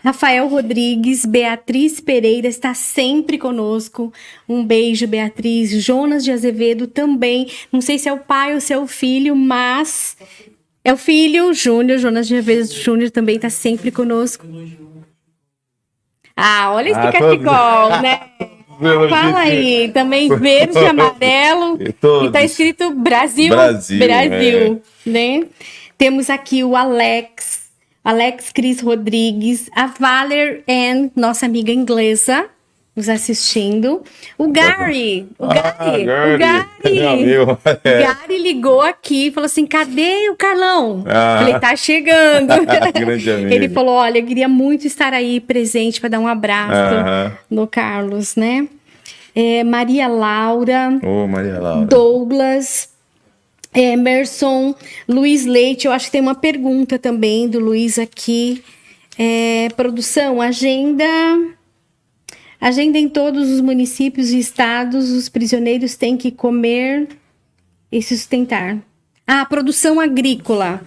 Rafael Rodrigues, Beatriz Pereira está sempre conosco. Um beijo, Beatriz. Jonas de Azevedo também, não sei se é o pai ou se é o filho, mas É o filho, Júnior, Jonas de Azevedo Júnior também está sempre conosco. Ah, olha esse cachecol, né? Fala aí, também verde, amarelo, e tá escrito Brasil, né? Temos aqui o Alex Cris Rodrigues, a Valer Ann, nossa amiga inglesa, nos assistindo. O Gary. O Gary ligou aqui e falou assim: cadê o Carlão? Falei, tá chegando. Grande amigo. Ele falou: olha, eu queria muito estar aí presente para dar um abraço no Carlos, né? Maria Laura. Maria Laura. Douglas. Emerson. Luiz Leite. Eu acho que tem uma pergunta também do Luiz aqui. Produção, agenda em todos os municípios e estados, os prisioneiros têm que comer e se sustentar. Produção agrícola.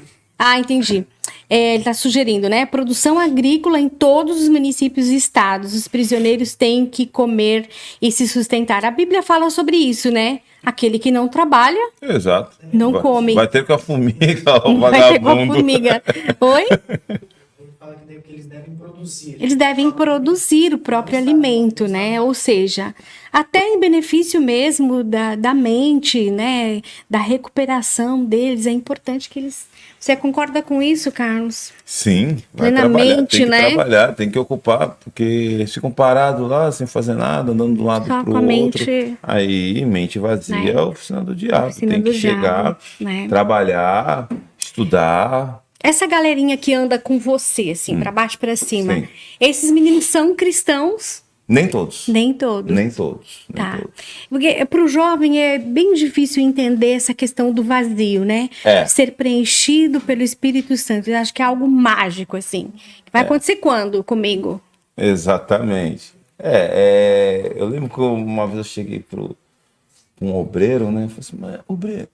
Entendi. Ele está sugerindo, né? Produção agrícola em todos os municípios e estados, os prisioneiros têm que comer e se sustentar. A Bíblia fala sobre isso, né? Aquele que não trabalha, exato, não come. Vai ter com a formiga, o vagabundo. Vai ter com a formiga. Oi? Que eles devem produzir. Eles devem produzir o próprio alimento, né? Ou seja, até em benefício mesmo da mente, né? Da recuperação deles, é importante que eles... Você concorda com isso, Carlos? Sim, vai plenamente, trabalhar, tem que ocupar, porque eles ficam parados lá, sem fazer nada, andando de um lado para o outro. Aí, mente vazia é a oficina do diabo. Tem que chegar, trabalhar, estudar... Essa galerinha que anda com você, assim, para baixo para cima, sim. Esses meninos são cristãos? Nem todos. Nem todos. Nem todos. Porque para o jovem é bem difícil entender essa questão do vazio, né? Ser preenchido pelo Espírito Santo. Eu acho que é algo mágico, assim. Vai acontecer quando comigo? Exatamente. Eu lembro que uma vez eu cheguei para um obreiro, né? Eu falei assim, mas obreiro,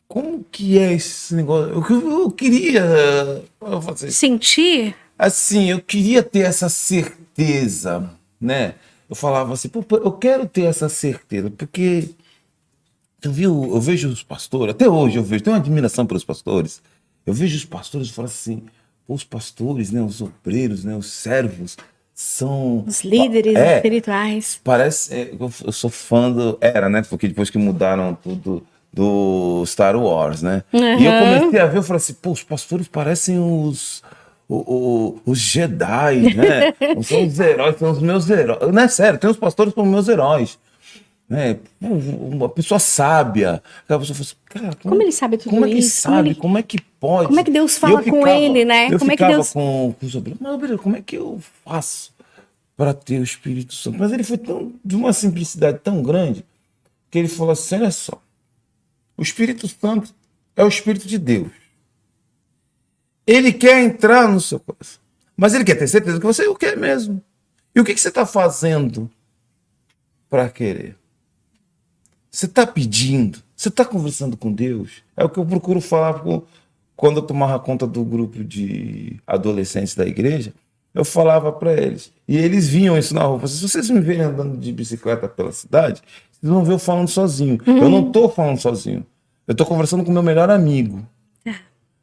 como que é esse negócio? Eu queria fazer. Sentir? Assim, eu queria ter essa certeza, né? Eu falava assim, eu quero ter essa certeza, porque eu vejo os pastores, até hoje tenho uma admiração pelos pastores. Eu vejo os pastores e falo assim, os pastores, né, os obreiros, né, os servos, são... Os líderes espirituais. Parece, eu sou fã era, né? Porque depois que mudaram tudo do Star Wars, né? E eu comecei a ver, eu falei assim, os pastores parecem os Jedi, né? São os heróis, são os meus heróis. Não é sério, tem os pastores como meus heróis. Né? Uma pessoa sábia. Aquela pessoa fala assim, cara, como ele sabe tudo isso? Como é que sabe? Como é que pode? Como é que Deus fala com ele, né? Como é que Deus... com os obreiros, mas como é que eu faço para ter o Espírito Santo? Mas ele foi de uma simplicidade tão grande que ele falou assim, olha só, o Espírito Santo é o Espírito de Deus. Ele quer entrar no seu coração. Mas ele quer ter certeza que você o quer mesmo. E o que você está fazendo para querer? Você está pedindo? Você está conversando com Deus? É o que eu procuro falar quando eu tomava conta do grupo de adolescentes da igreja. Eu falava para eles. E eles vinham isso na rua. Se vocês me verem andando de bicicleta pela cidade, vocês vão ver eu falando sozinho. Eu não estou falando sozinho. Eu estou conversando com o meu melhor amigo.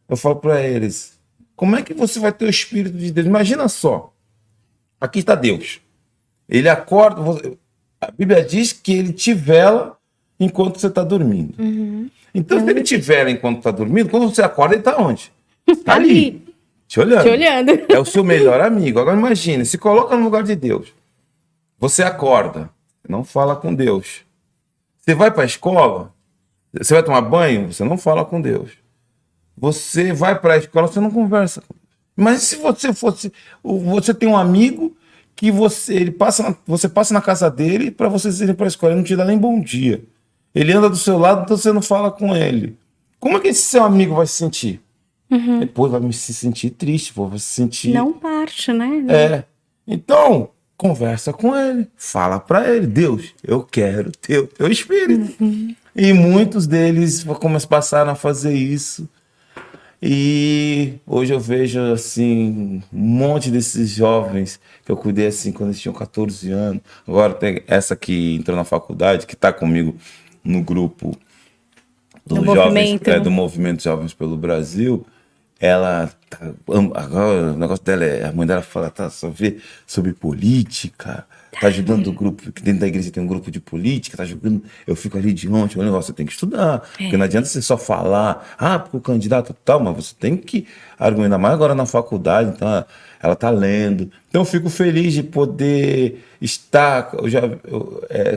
Eu falo para eles, como é que você vai ter o Espírito de Deus? Imagina só, aqui está Deus. Ele acorda, a Bíblia diz que ele te vela enquanto você está dormindo. Então, se ele te vela enquanto está dormindo, quando você acorda, ele está onde? Está ali, te olhando. É o seu melhor amigo. Agora imagine, se coloca no lugar de Deus. Você acorda, não fala com Deus. Você vai para a escola, você vai tomar banho, você não fala com Deus. Você vai para a escola, você não conversa com Deus. Mas se você tem um amigo que você passa na casa dele para vocês irem para a escola, ele não te dá nem bom dia. Ele anda do seu lado, então você não fala com ele. Como é que esse seu amigo vai se sentir? Depois vai se sentir triste, vai se sentir... Não parte, né? Então, conversa com ele, fala para ele, Deus, eu quero ter o teu Espírito. E muitos deles passaram a fazer isso. E hoje eu vejo assim um monte desses jovens que eu cuidei assim quando eles tinham 14 anos. Agora tem essa que entrou na faculdade, que está comigo no grupo Do movimento. Do movimento Jovens pelo Brasil, ela agora o negócio dela é, a mãe dela fala, tá, só vê sobre política, tá ajudando o grupo, que dentro da igreja tem um grupo de política, tá jogando, eu fico ali de longe, olha, você tem que estudar, porque não adianta você só falar, porque o candidato tal, mas você tem que argumentar mais agora na faculdade, então ela tá lendo. Então eu fico feliz de poder estar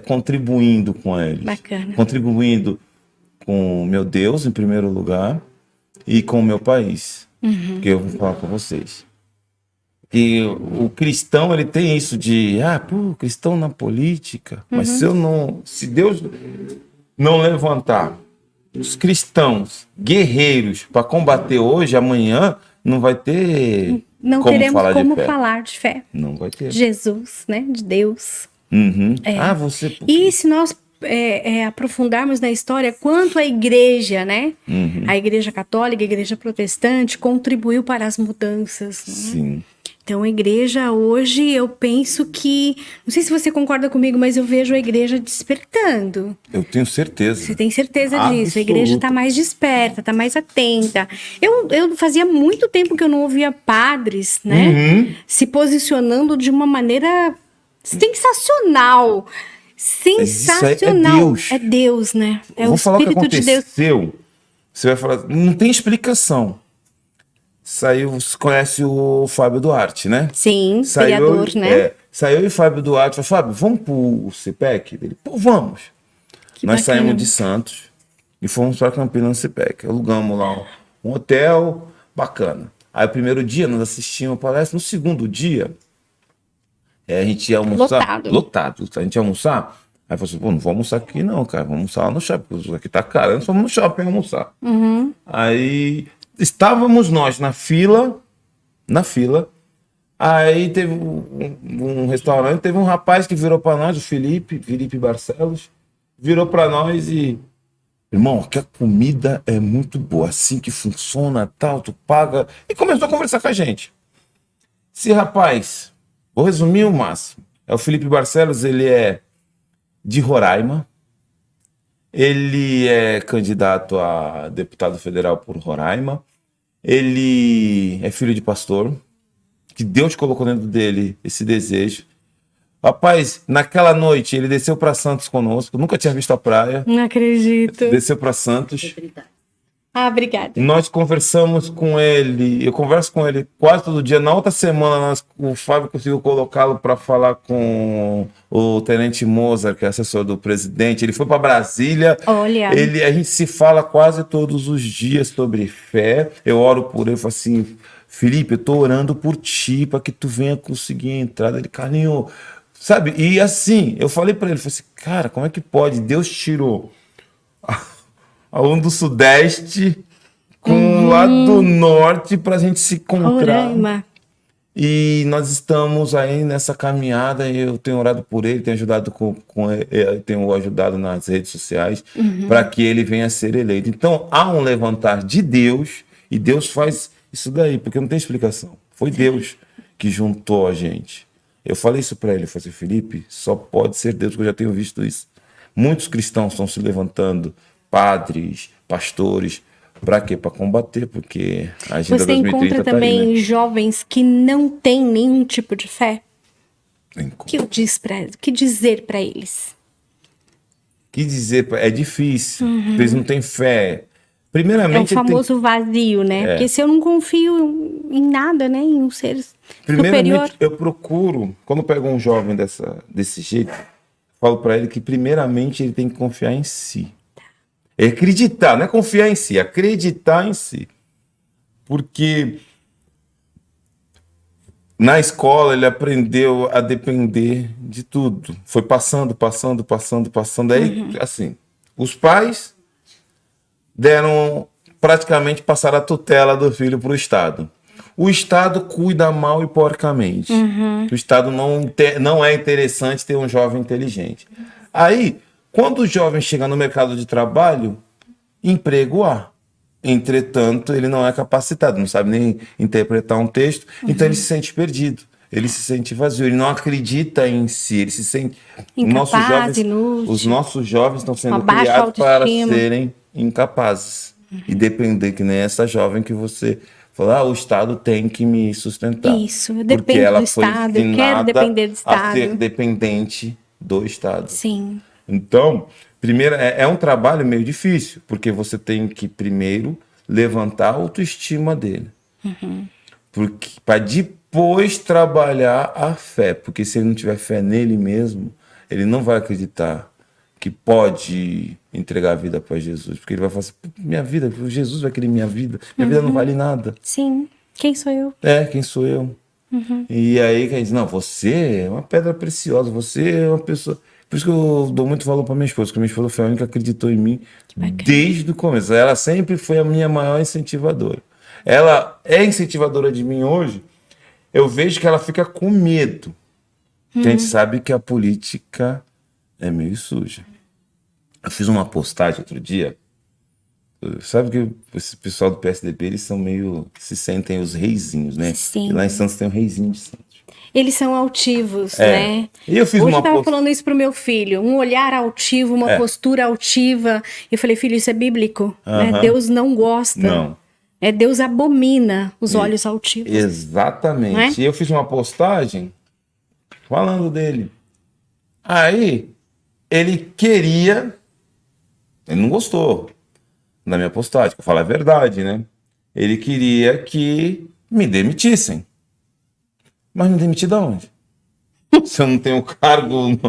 contribuindo com eles. Bacana. Contribuindo com meu Deus, em primeiro lugar, e com o meu país, que eu vou falar com vocês. E o cristão, ele tem isso de, cristão na política, mas se Deus não levantar os cristãos guerreiros para combater hoje, amanhã, não vai ter não como teremos falar como de fé. falar de fé. Não vai ter. Jesus, né? De Deus. Você... E se nós aprofundarmos na história, quanto a igreja, né? A igreja católica, a igreja protestante contribuiu para as mudanças. Né? Sim. Então, a igreja hoje, eu penso que... Não sei se você concorda comigo, mas eu vejo a igreja despertando. Eu tenho certeza. Você tem certeza disso? Absoluta. A igreja está mais desperta, está mais atenta. Eu fazia muito tempo que eu não ouvia padres, né? Se posicionando de uma maneira sensacional. Sensacional. É Deus. É Deus, né? É o falar o que Espírito de Deus. aconteceu. Você vai falar, não tem explicação. Você conhece o Fábio Duarte, né? Sim, vereador, né? Saiu e Fábio Duarte falou, Fábio, vamos pro CPEC? Ele, vamos. Nós bacana. saímos de Santos e fomos para Campinas no CPEC. Alugamos lá um hotel bacana. Aí o primeiro dia nós assistimos a palestra, no segundo dia a gente ia almoçar. Lotado. A gente ia almoçar. Aí falou assim, não vou almoçar aqui não, cara. Vamos almoçar lá no shopping, porque aqui tá caro. Nós fomos no shopping almoçar. Aí estávamos nós na fila. Aí teve um restaurante, teve um rapaz que virou para nós, o Felipe Barcelos, virou para nós e... Irmão, que a comida é muito boa, assim que funciona, tal, tu paga... E começou a conversar com a gente. Esse rapaz, vou resumir o máximo, é o Felipe Barcelos, ele é de Roraima, ele é candidato a deputado federal por Roraima, ele é filho de pastor, que Deus colocou dentro dele esse desejo. Rapaz, naquela noite ele desceu para Santos conosco, nunca tinha visto a praia. Não acredito. Desceu para Santos. Obrigada. Nós conversamos com ele, eu converso com ele quase todo dia. Na outra semana, o Fábio conseguiu colocá-lo para falar com o Tenente Mozart, que é assessor do presidente. Ele foi para Brasília. Olha. A gente se fala quase todos os dias sobre fé. Eu oro por ele, falo assim, Felipe, eu tô orando por ti, para que tu venha conseguir a entrada. Ele, Carlinho, sabe? E assim, eu falei para ele, falei assim, cara, como é que pode? Deus tirou a um do Sudeste com lá do Norte pra gente se encontrar. Roraima. E nós estamos aí nessa caminhada e eu tenho orado por ele, tenho ajudado tenho ajudado nas redes sociais para que ele venha a ser eleito. Então há um levantar de Deus e Deus faz isso daí, porque não tem explicação. Foi Deus que juntou a gente. Eu falei isso para ele, eu falei assim, Felipe, só pode ser Deus, que eu já tenho visto isso. Muitos cristãos estão se levantando, padres, pastores, para quê? Para combater, porque a Agenda 2030 Você encontra também tá aí, né? jovens que não têm nenhum tipo de fé? Que dizer para eles? Que dizer? É difícil, eles não têm fé. Primeiramente, É o famoso vazio, né? Porque se eu não confio em nada, né? Em um ser superior. Eu procuro, quando pego um jovem desse jeito, falo para ele que primeiramente ele tem que confiar em si. É acreditar, não é confiar em si, é acreditar em si. Porque na escola ele aprendeu a depender de tudo. Foi passando. Aí, assim, os pais passaram a tutela do filho para o Estado. O Estado cuida mal e porcamente. O Estado não é interessante ter um jovem inteligente. Aí, quando o jovem chega no mercado de trabalho, emprego há. Entretanto, ele não é capacitado, não sabe nem interpretar um texto, então ele se sente perdido, ele se sente vazio, ele não acredita em si, ele se sente... Incapaz, Os nossos jovens estão sendo uma baixa criados para autoestima. serem incapazes. E depender, que nem essa jovem que você falou, o Estado tem que me sustentar. Isso, eu Porque dependo ela do foi Estado, eu quero ensinada depender do a Estado. ser dependente do Estado. Sim, Então, primeiro, é um trabalho meio difícil, porque você tem que primeiro levantar a autoestima dele. Porque para depois trabalhar a fé, porque se ele não tiver fé nele mesmo, ele não vai acreditar que pode entregar a vida para Jesus, porque ele vai falar assim, minha vida, Jesus vai querer minha vida não vale nada. sim. Quem sou eu? Quem sou eu? E aí que a gente diz, não, você é uma pedra preciosa, você é uma pessoa... Por isso que eu dou muito valor para minha esposa, porque minha esposa foi a única que acreditou em mim desde o começo. Ela sempre foi a minha maior incentivadora. Ela é incentivadora de mim hoje. Eu vejo que ela fica com medo. Porque a gente sabe que a política é meio suja. Eu fiz uma postagem outro dia. Sabe que esse pessoal do PSDB, eles são meio... se sentem os reizinhos, né? Sim. E lá em Santos tem um reizinho de Santos. Eles são altivos, né? E eu fiz Hoje eu uma tava falando isso pro meu filho, um olhar altivo, uma postura altiva. Eu falei, filho, isso é bíblico, né? Deus não gosta. Não. Deus abomina os olhos altivos. Exatamente. Não é? E eu fiz uma postagem falando dele. Aí, ele não gostou da minha postagem, que eu falo a verdade, né? Ele queria que me demitissem. Mas me demitir de onde? Se eu não tenho cargo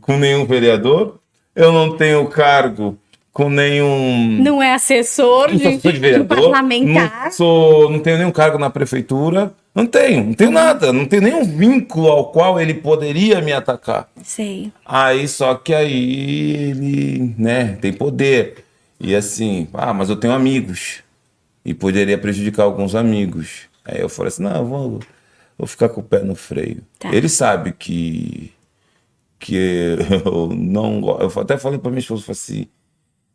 com nenhum vereador, eu não tenho cargo com nenhum... Não é assessor Não sou de vereador, parlamentar. não tenho nenhum cargo na prefeitura, não tenho nada, não tenho nenhum vínculo ao qual ele poderia me atacar. Sei. Só que aí ele, né, tem poder. E assim, mas eu tenho amigos e poderia prejudicar alguns amigos. Aí eu falei assim, não, eu vou ficar com o pé no freio. Tá. Ele sabe que eu não gosto. Eu até falei para minha esposa, falei assim,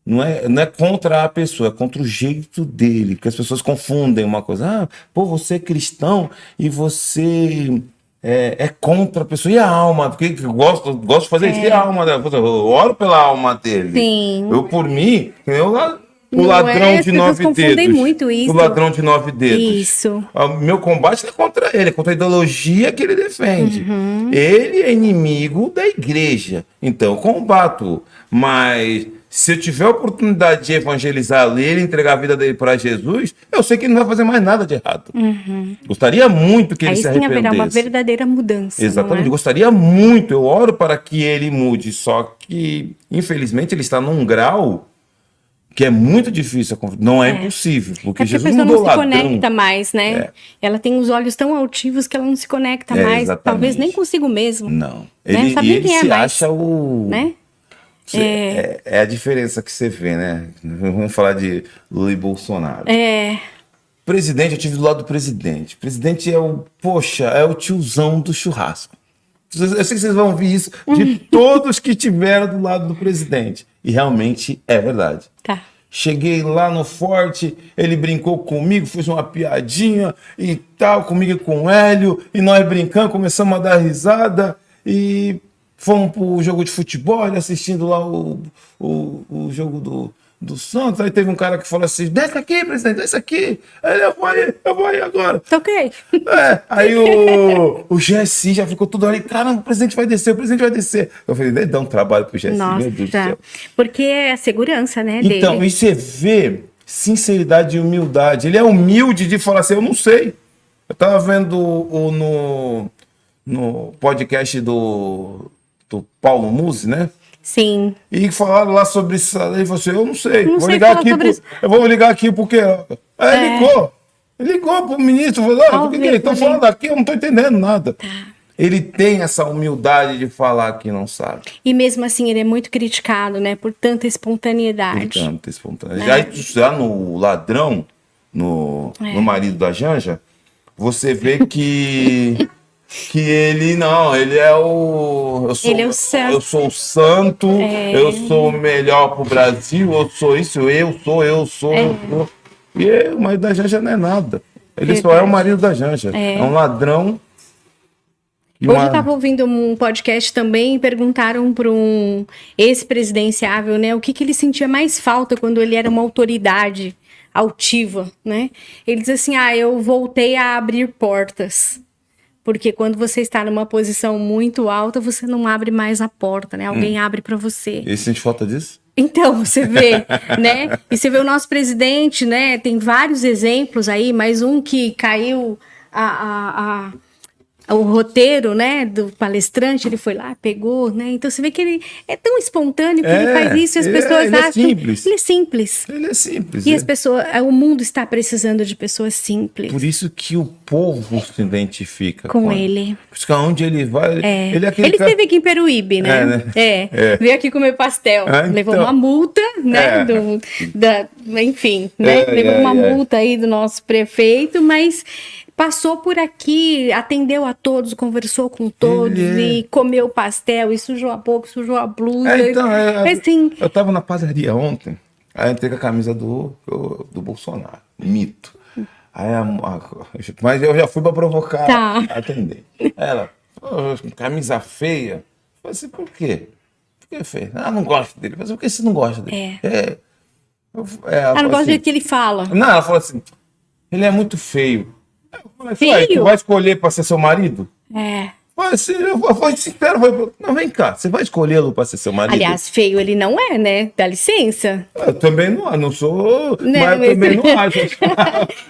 não é contra a pessoa, é contra o jeito dele, porque as pessoas confundem uma coisa. Você é cristão e você é contra a pessoa. E a alma? Porque eu gosto de fazer isso. E a alma dela? Eu oro pela alma dele. Sim. Eu, por mim, o Não as ladrão de pessoas 9 confundem dedos. muito isso. O ladrão de 9 dedos. Isso. O meu combate é contra ele, é contra a ideologia que ele defende. Ele é inimigo da igreja. Então eu combato. Mas se eu tiver a oportunidade de evangelizar ele, entregar a vida dele para Jesus, eu sei que ele não vai fazer mais nada de errado. Gostaria muito que ele Aí se sim arrependesse. haverá uma verdadeira mudança. Exatamente, Não é? gostaria muito, eu oro para que ele mude, só que, infelizmente, ele está num grau que é muito difícil, não é impossível, porque É porque a Jesus pessoa mudou não o se ladrão. conecta mais, né? Ela tem os olhos tão altivos que ela não se conecta mais. Exatamente. Talvez nem consigo mesmo. Não, Né? Sabe nem ele quem é se mais, acha o... né? É a diferença que você vê, né? Vamos falar de Lula e Bolsonaro. Presidente, eu tive do lado do presidente. O presidente é o tiozão do churrasco. Eu sei que vocês vão ouvir isso de todos que tiveram do lado do presidente. E realmente é verdade. Tá. Cheguei lá no forte, ele brincou comigo, fez uma piadinha e tal, comigo e com o Hélio, e nós brincando, começamos a dar risada e fomos pro jogo de futebol, ele assistindo lá o jogo do Santos. Aí teve um cara que falou assim, desce aqui, presidente, desce aqui. Aí eu vou aí agora. Toquei. Aí o GSI já ficou tudo ali, caramba, o presidente vai descer. Eu falei, dá um trabalho pro GSI, meu Deus do céu. Porque é a segurança, né, Então, dele. e você vê sinceridade e humildade. Ele é humilde de falar assim, eu não sei. Eu tava vendo no podcast do Paulo Musi, né? Sim. E falaram lá sobre isso. Ele falou assim, eu não sei. Não Vou sei ligar falar aqui sobre isso. eu vou ligar aqui porque... Ele ligou pro ministro, falou, o que eles estão falando aqui? Eu não tô entendendo nada. Ele tem essa humildade de falar que não sabe. E mesmo assim ele é muito criticado, né? Por tanta espontaneidade. Tanto espontâneo. Já no ladrão, no marido da Janja, você vê que ele não, ele é o... Ele é o santo. Eu sou o santo, eu sou o melhor pro Brasil, eu sou isso, eu sou. E o marido da Janja não é nada. Ele só é o marido da Janja. É um ladrão. Hoje eu estava ouvindo um podcast também e perguntaram para um ex-presidenciável, né, o que ele sentia mais falta quando ele era uma autoridade altiva, né? Ele diz assim, eu voltei a abrir portas. Porque quando você está numa posição muito alta, você não abre mais a porta, né? Alguém abre para você. E sente falta disso? Então, você vê, né? E você vê o nosso presidente, né? Tem vários exemplos aí, mas um que caiu o roteiro, né, do palestrante, ele foi lá, pegou, né? Então você vê que ele é tão espontâneo que ele faz isso e as pessoas ele acham... É simples. Ele é simples. Ele é simples. E as pessoas... O mundo está precisando de pessoas simples. Por isso que o povo se identifica com ele. Por isso que aonde ele vai... Ele é aquele ele cara... esteve aqui em Peruíbe, né? Veio aqui comer pastel. Levou uma multa, né? Enfim, né? Levou uma multa aí do nosso prefeito, mas... Passou por aqui, atendeu a todos, conversou com todos e comeu pastel e sujou a boca, sujou a blusa. Assim... Eu tava na padaria ontem, aí entrei com a camisa do Bolsonaro, mito. Aí mas eu já fui pra provocar, atender. Ela, camisa feia. Eu falei assim, por quê? Por que feia? Não gosto dele. Eu falei, por que você não gosta dele? Ela não gosta do jeito que ele fala. Não, ela falou assim, ele é muito feio. Feio? Tu vai escolher para ser seu marido? Eu fui sincero, não, vem cá, você vai escolhê-lo para ser seu marido? Aliás, feio ele não é, né? Dá licença. Eu também não sou, mas eu também não acho.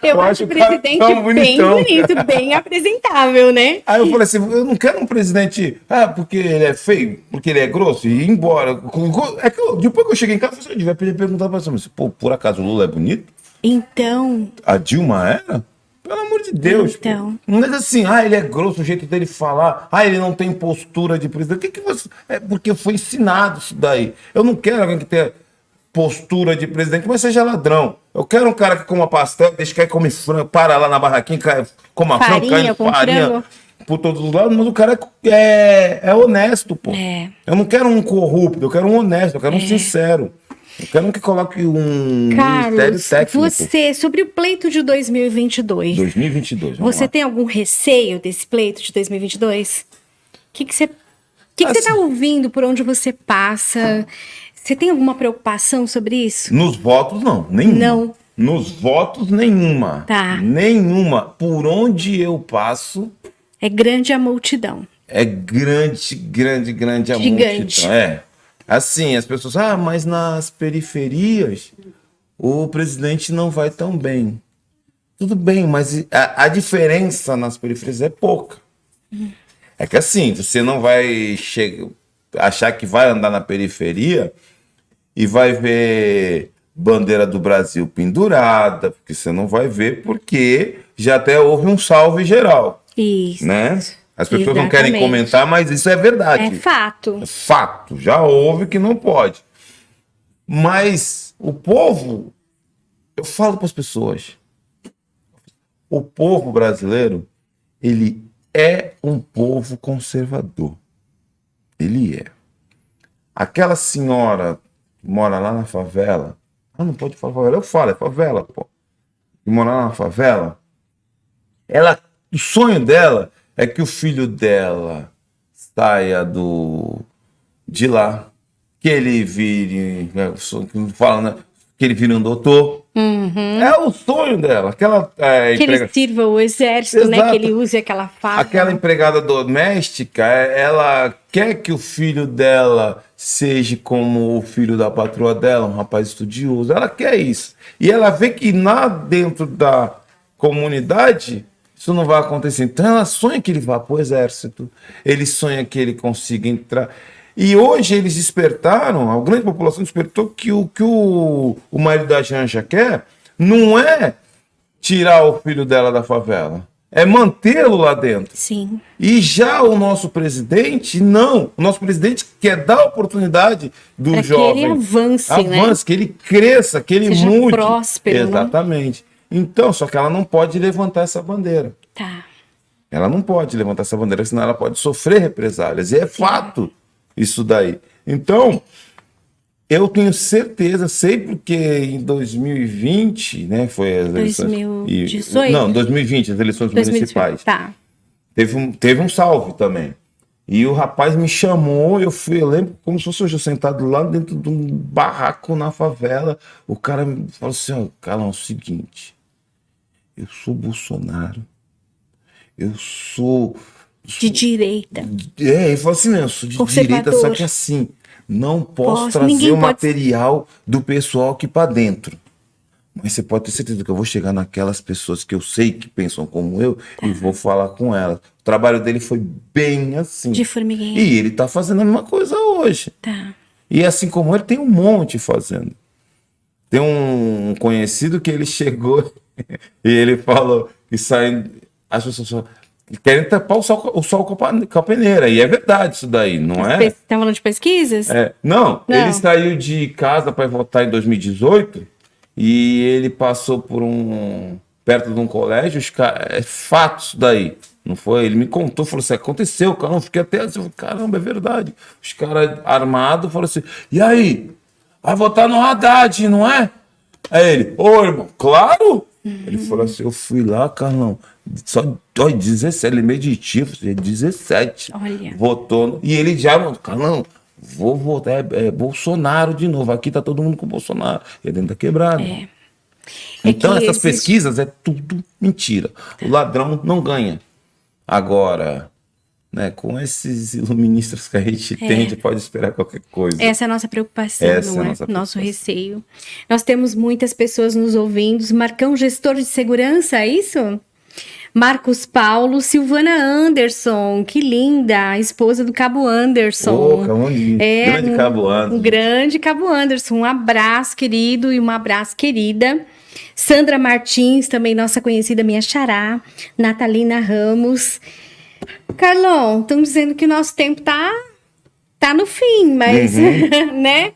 eu acho o presidente bem bonito, bem apresentável, né? Aí eu falei assim, eu não quero um presidente, porque ele é feio, porque ele é grosso, e ir embora. Depois que eu cheguei em casa, eu devia perguntar para você, por acaso o Lula é bonito? Então... A Dilma era? Pelo amor de Deus. Então. Não é assim, ele é grosso, o jeito dele falar, ele não tem postura de presidente. O que você. É porque foi ensinado isso daí. Eu não quero alguém que tenha postura de presidente, mas seja ladrão. Eu quero um cara que coma pastel, deixa que come frango, para lá na barraquinha, coma frango, cai farinha por todos os lados, mas o cara é honesto, pô. Eu não quero um corrupto, eu quero um honesto, eu quero um sincero. Eu quero que coloque um ministério técnico. Você, sobre o pleito de 2022. 2022, você tem algum receio desse pleito de 2022? O que você está ouvindo por onde você passa? Você tem alguma preocupação sobre isso? Nos votos, não. Nenhuma. Não. Nos votos, nenhuma. Tá. Nenhuma. Por onde eu passo... É grande a multidão. É grande a multidão. Assim, as pessoas, mas nas periferias o presidente não vai tão bem. Tudo bem, mas a diferença nas periferias é pouca. É que assim, você não vai achar que vai andar na periferia e vai ver bandeira do Brasil pendurada, porque você não vai ver, porque já até houve um salve geral. Isso. Né? As pessoas não querem comentar, mas isso é verdade. É fato. É fato. Já houve que não pode. Mas o povo, eu falo para as pessoas, o povo brasileiro, ele é um povo conservador. Ele é. Aquela senhora que mora lá na favela, não pode falar favela, eu falo, é favela, pô. Que mora lá na favela, o sonho dela é que o filho dela saia de lá, que ele vire, que ele vire um doutor. É o sonho dela. Que ele sirva o exército, né? Que ele use aquela faca. Aquela empregada doméstica, ela quer que o filho dela seja como o filho da patroa dela, um rapaz estudioso. Ela quer isso. E ela vê que dentro da comunidade... Isso não vai acontecer. Então ela sonha que ele vá para o exército, ele sonha que ele consiga entrar. E hoje eles despertaram, a grande população despertou que o marido da Janja quer não é tirar o filho dela da favela, é mantê-lo lá dentro. Sim. E já o nosso presidente, não. O nosso presidente quer dar oportunidade do jovem. Que ele avance, né? Que ele cresça, que ele seja mude. Próspero, exatamente. Né? Então, só que ela não pode levantar essa bandeira. Tá. Ela não pode levantar essa bandeira, senão ela pode sofrer represálias. E é fato isso daí. Então, eu tenho certeza, sei porque em 2020, né, foi as eleições... 2018? Não, 2020, as eleições municipais. Tá. teve um salve também. E o rapaz me chamou, eu lembro como se fosse hoje, eu sentado lá dentro de um barraco na favela. O cara me falou assim, ó, Carlão, é o seguinte, eu sou Bolsonaro, eu sou... De direita. Ele falou assim, eu sou de direita, só que assim, não posso trazer o material do pessoal aqui pra dentro. Mas você pode ter certeza que eu vou chegar naquelas pessoas que eu sei que pensam como eu e vou falar com elas. O trabalho dele foi bem assim. De formiguinha. E ele tá fazendo a mesma coisa hoje. Tá. E assim como ele, tem um monte fazendo. Tem um conhecido que ele chegou e ele falou que saem... As pessoas falam, querem tapar o sol com a peneira. E é verdade isso daí, não é? Tá falando de pesquisas? Não, ele saiu de casa para votar em 2018... E ele passou perto de um colégio, é fato isso daí. Não foi? Ele me contou, falou assim, aconteceu, cara, eu fiquei até assim, caramba, é verdade. Os caras armados falaram assim, e aí? Vai votar no Haddad, não é? Aí ele, ô irmão, claro! Ele falou assim, eu fui lá, Carlão, só 17, ele meio de tiro, 17. Olha. Votou, e ele já, Carlão, vou votar, é Bolsonaro de novo. Aqui tá todo mundo com Bolsonaro. É dentro da quebrada. Então, essas pesquisas é tudo mentira. O ladrão não ganha. Agora, né, com esses iluministas que a gente tem, a gente pode esperar qualquer coisa. Essa é a nossa preocupação, não é? Nosso receio. Nós temos muitas pessoas nos ouvindo. Marcão, gestor de segurança, é isso? Marcos Paulo, Silvana Anderson, que linda, a esposa do Cabo Anderson. Grande Cabo Anderson. Um grande Cabo Anderson, um abraço querido e uma abraço querida. Sandra Martins, também nossa conhecida minha xará. Natalina Ramos. Carlão, estão dizendo que o nosso tempo tá no fim, mas, né?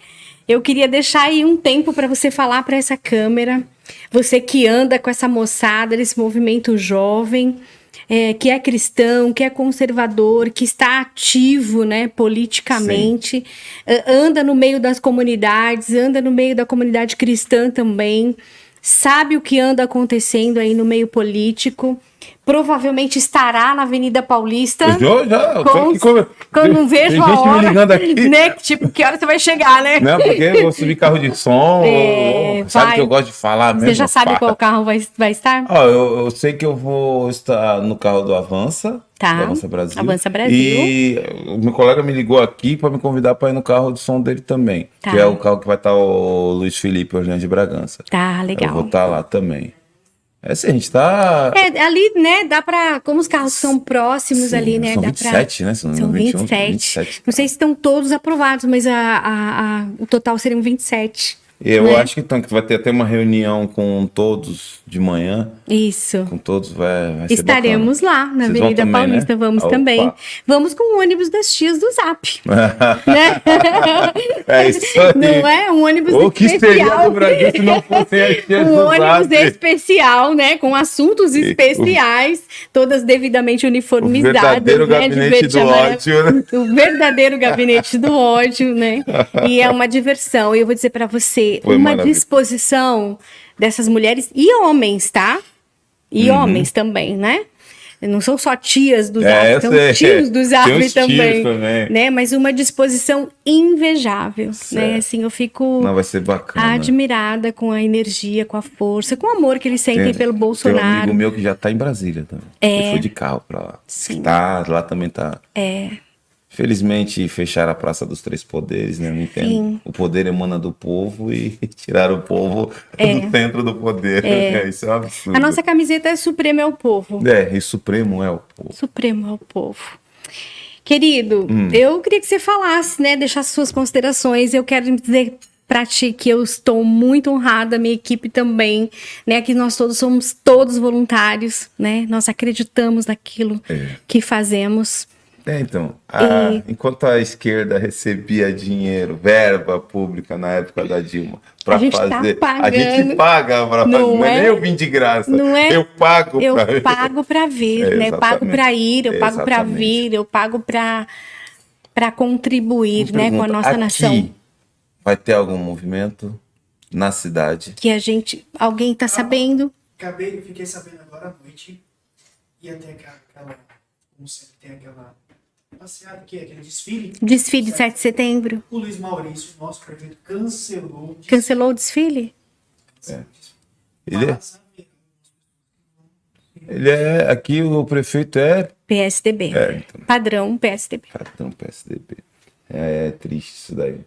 Eu queria deixar aí um tempo para você falar para essa câmera. Você que anda com essa moçada, esse movimento jovem, que é cristão, que é conservador, que está ativo, né, politicamente, anda no meio das comunidades, anda no meio da comunidade cristã também, sabe o que anda acontecendo aí no meio político, provavelmente estará na Avenida Paulista. Quando não vejo a hora, me ligando aqui. Né? Tipo, que hora você vai chegar, né? Não, porque eu vou subir carro de som. Sabe que eu gosto de falar mesmo? Você já sabe qual carro vai estar? Eu sei que eu vou estar no carro do Avança. Tá. Do Avança Brasil. Avança Brasil. E o meu colega me ligou aqui para me convidar para ir no carro de som dele também. Tá. Que é o carro que vai estar o Luiz Felipe Orlando de Bragança. Tá, legal. Eu vou estar lá também. Assim, a gente tá... ali, né, dá pra... Como os carros são próximos ali, né? São 27, né? São 27. Não sei se estão todos aprovados, mas o total seriam 27. Eu acho que vai ter até uma reunião com todos de manhã. Isso. Com todos vai ser Estaremos bacana. Lá, na Vocês Avenida também, Paulista. Né? Vamos também. Vamos com o ônibus das tias do Zap. Né? É isso aí. Não é? Um ônibus especial. O que seria do Brasil se não fossem as tias do Zap? Um ônibus especial, né? Com assuntos especiais, todas devidamente uniformizadas. O verdadeiro gabinete do ódio, né? O verdadeiro gabinete do ódio, né? E é uma diversão. E eu vou dizer pra você, uma disposição dessas mulheres e homens, tá? E homens também, né? Não são só tias do Zap, são tios do Zap também, né? Mas uma disposição invejável, né? Assim, eu fico vai ser bacana. Admirada com a energia, com a força, com o amor que eles sentem pelo Bolsonaro. Tem um amigo meu que já tá em Brasília também. Ele foi de carro pra lá. Sim. Lá também tá. Felizmente fecharam a Praça dos Três Poderes, né? Eu não entendo. Sim. O poder emana do povo e tiraram o povo do centro do poder. Isso é um absurdo. A nossa camiseta é Supremo é o Povo. E Supremo é o povo. Supremo é o povo. Querido, eu queria que você falasse, né? Deixasse suas considerações. Eu quero dizer para ti que eu estou muito honrada, minha equipe também, né? Que nós todos somos voluntários, né? Nós acreditamos naquilo que fazemos. Então, enquanto a esquerda recebia dinheiro, verba pública na época da Dilma, para fazer, a gente paga para fazer, não é nem eu vim de graça, eu pago para ver. Eu pago para ver, né? Pago para ir, eu pago para vir, eu pago para contribuir, né, com a nossa nação. Vai ter algum movimento na cidade? Que alguém está sabendo? Fiquei sabendo agora à noite, ia ter aquela como sempre tem aquela passeada aqui, aquele desfile. Desfile 7 de setembro. O Luiz Maurício, nosso prefeito, cancelou. Cancelou o desfile? Ele é. Aqui o prefeito é. PSDB. Então. Padrão PSDB. Cartão PSDB. É triste isso daí.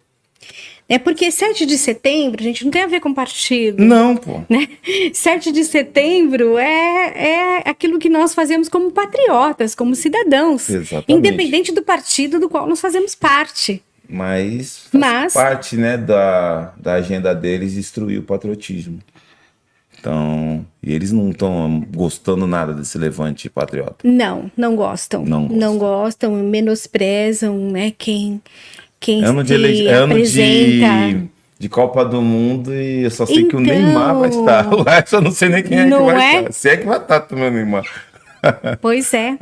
É porque 7 de setembro, gente, não tem a ver com partido. Não, pô. Né? 7 de setembro é aquilo que nós fazemos como patriotas, como cidadãos. Exatamente. Independente do partido do qual nós fazemos parte. Mas faz parte, né, da agenda deles destruir o patriotismo. Então, e eles não estão gostando nada desse levante patriota. Não gostam. Não gostam, menosprezam, né, quem ano se ano apresenta. de Copa do Mundo e eu só sei que o Então, Neymar vai estar. O resto eu não sei nem quem é que não vai é? estar. Se é que vai estar também o Neymar. Pois é.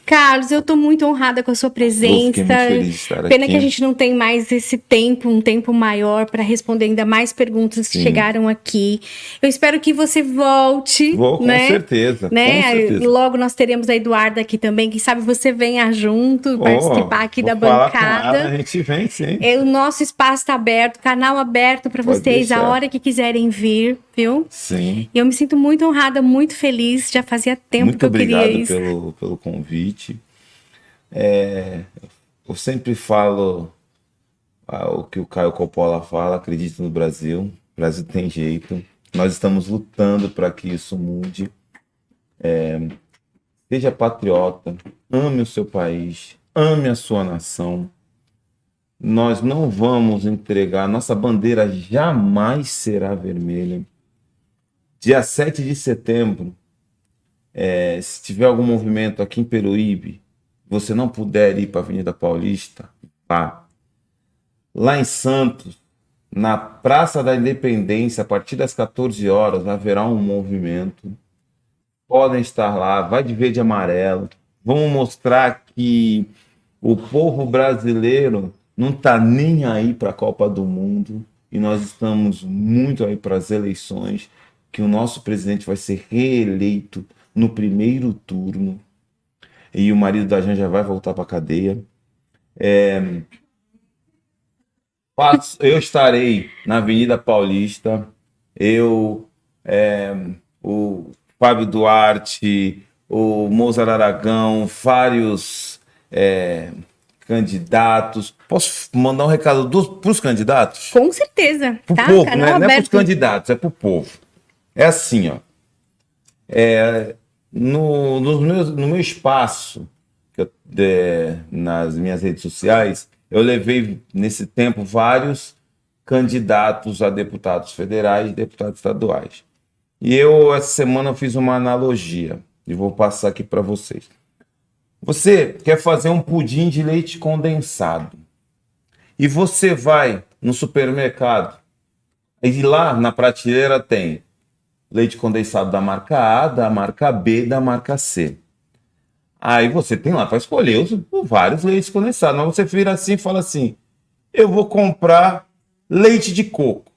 Carlos, eu tô muito honrada com a sua presença. Fiquei muito feliz de estar Pena aqui. que a gente não tem mais esse tempo, um tempo maior para responder ainda mais perguntas que chegaram aqui. Eu espero que você volte. Vou, com né? certeza. Né? Com certeza. Logo nós teremos a Eduarda aqui também. Quem sabe você venha junto, participar aqui da bancada. A gente vem, sim. O nosso espaço está aberto, canal aberto para Pode vocês deixar. a hora que quiserem vir, viu? Sim. E eu me sinto muito honrada, muito feliz. Já fazia tempo Muito que eu queria obrigado isso. pelo convite. Eu sempre falo o que o Caio Coppola fala, acredito no Brasil. O Brasil tem jeito. Nós estamos lutando para que isso mude. Seja patriota, ame o seu país, ame a sua nação. Nós não vamos entregar, nossa bandeira jamais será vermelha. Dia 7 de setembro, se tiver algum movimento aqui em Peruíbe, você não puder ir para a Avenida Paulista, vá. Lá em Santos, na Praça da Independência, a partir das 14 horas, haverá um movimento. Podem estar lá, vai de verde e amarelo. Vamos mostrar que o povo brasileiro não está nem aí para a Copa do Mundo e nós estamos muito aí para as eleições, que o nosso presidente vai ser reeleito no primeiro turno e o marido da Janja vai voltar para a cadeia. Eu estarei na Avenida Paulista, o Fábio Duarte, o Mozart Aragão, vários candidatos. Posso mandar um recado para os candidatos? Com certeza. Para o Tá? povo, Canal não é para os aberto. candidatos, é para o povo. É assim, ó. No meu espaço, nas minhas redes sociais, eu levei nesse tempo vários candidatos a deputados federais e deputados estaduais. E essa semana, eu fiz uma analogia e vou passar aqui para vocês. Você quer fazer um pudim de leite condensado e você vai no supermercado e lá na prateleira tem leite condensado da marca A, da marca B, da marca C. Aí você tem lá para escolher os vários leites condensados. Mas você vira assim e fala assim, eu vou comprar leite de coco.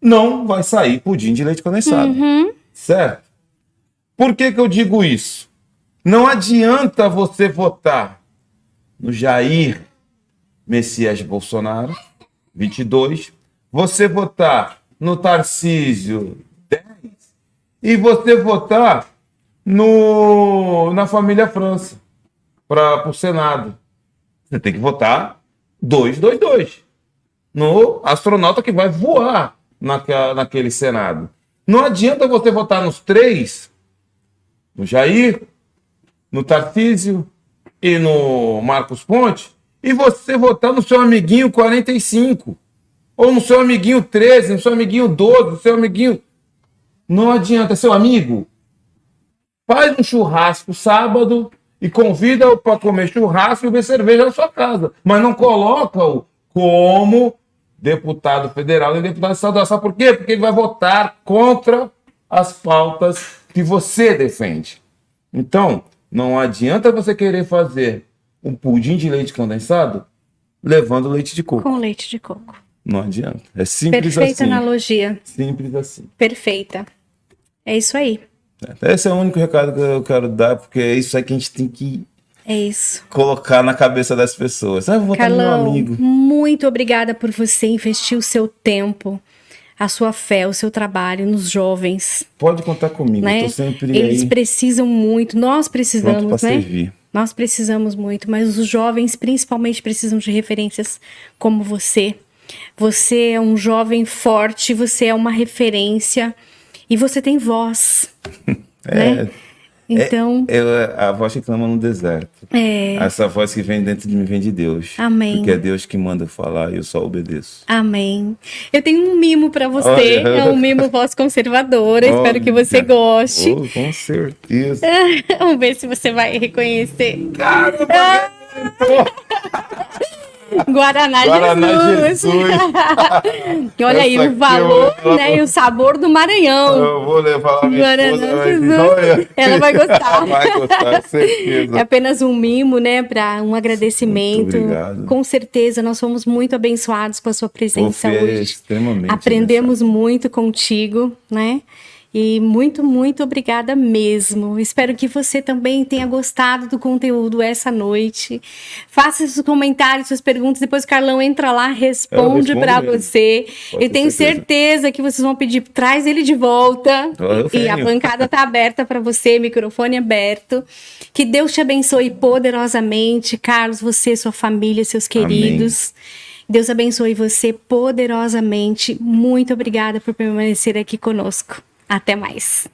Não vai sair pudim de leite condensado. Certo? Por que eu digo isso? Não adianta você votar no Jair Messias Bolsonaro, 22, você votar no Tarcísio, 10, e você votar na família França, para o Senado. Você tem que votar 222, no astronauta que vai voar naquele Senado. Não adianta você votar nos 3, no Jair, no Tarcísio e no Marcos Pontes, e você votar no seu amiguinho 45, ou no seu amiguinho 13, no seu amiguinho 12, no seu amiguinho... Não adianta, seu amigo. Faz um churrasco sábado e convida-o para comer churrasco e beber cerveja na sua casa. Mas não coloca-o como deputado federal e deputado estadual. Sabe por quê? Porque ele vai votar contra as pautas que você defende. Então, não adianta você querer fazer um pudim de leite condensado levando leite de coco. Com leite de coco. Não adianta. É simples Perfeita assim. analogia. Simples assim. Perfeita. É isso aí. Esse é o único recado que eu quero dar, porque é isso aí que a gente tem que É isso. colocar na cabeça das pessoas. Ah, eu vou votar no meu Carlão, amigo. muito obrigada por você investir o seu tempo, a sua fé, o seu trabalho nos jovens, Pode contar comigo, né? eu tô sempre Eles aí, precisam muito, nós pronto precisamos, pra né? servir. Nós precisamos muito, mas os jovens principalmente precisam de referências como você. Você é um jovem forte, você é uma referência e você tem voz, né? Então, É a voz que clama no deserto. Essa voz que vem dentro de mim vem de Deus. Amém. Porque é Deus que manda eu falar e eu só obedeço. amém. Eu tenho um mimo para você, Olha. é um mimo voz conservadora, espero que você Olha. goste. Oh, com certeza. Vamos ver se você vai reconhecer. Guaraná Jesus. Olha aí Essa o aqui valor, eu- né, e o sabor do Maranhão. Eu vou levar a minha Guaraná esposa, ela vai Jesus. dizer, olha. Ela vai gostar. Vai gostar, certeza. É apenas um mimo, né, para um agradecimento. Muito obrigado. Com certeza, nós fomos muito abençoados com a sua presença Você é hoje. extremamente Aprendemos muito contigo, né? E muito, muito obrigada mesmo. Espero que você também tenha gostado do conteúdo essa noite. Faça seus comentários, suas perguntas. Depois o Carlão entra lá, responde respondo para mesmo. você. Pode Eu ter tenho certeza. certeza que vocês vão pedir, traz ele de volta. Eu E a venho. bancada está aberta para você, microfone aberto. Que Deus te abençoe poderosamente, Carlos, você, sua família, seus queridos. Deus abençoe você poderosamente. Muito obrigada por permanecer aqui conosco. Até mais.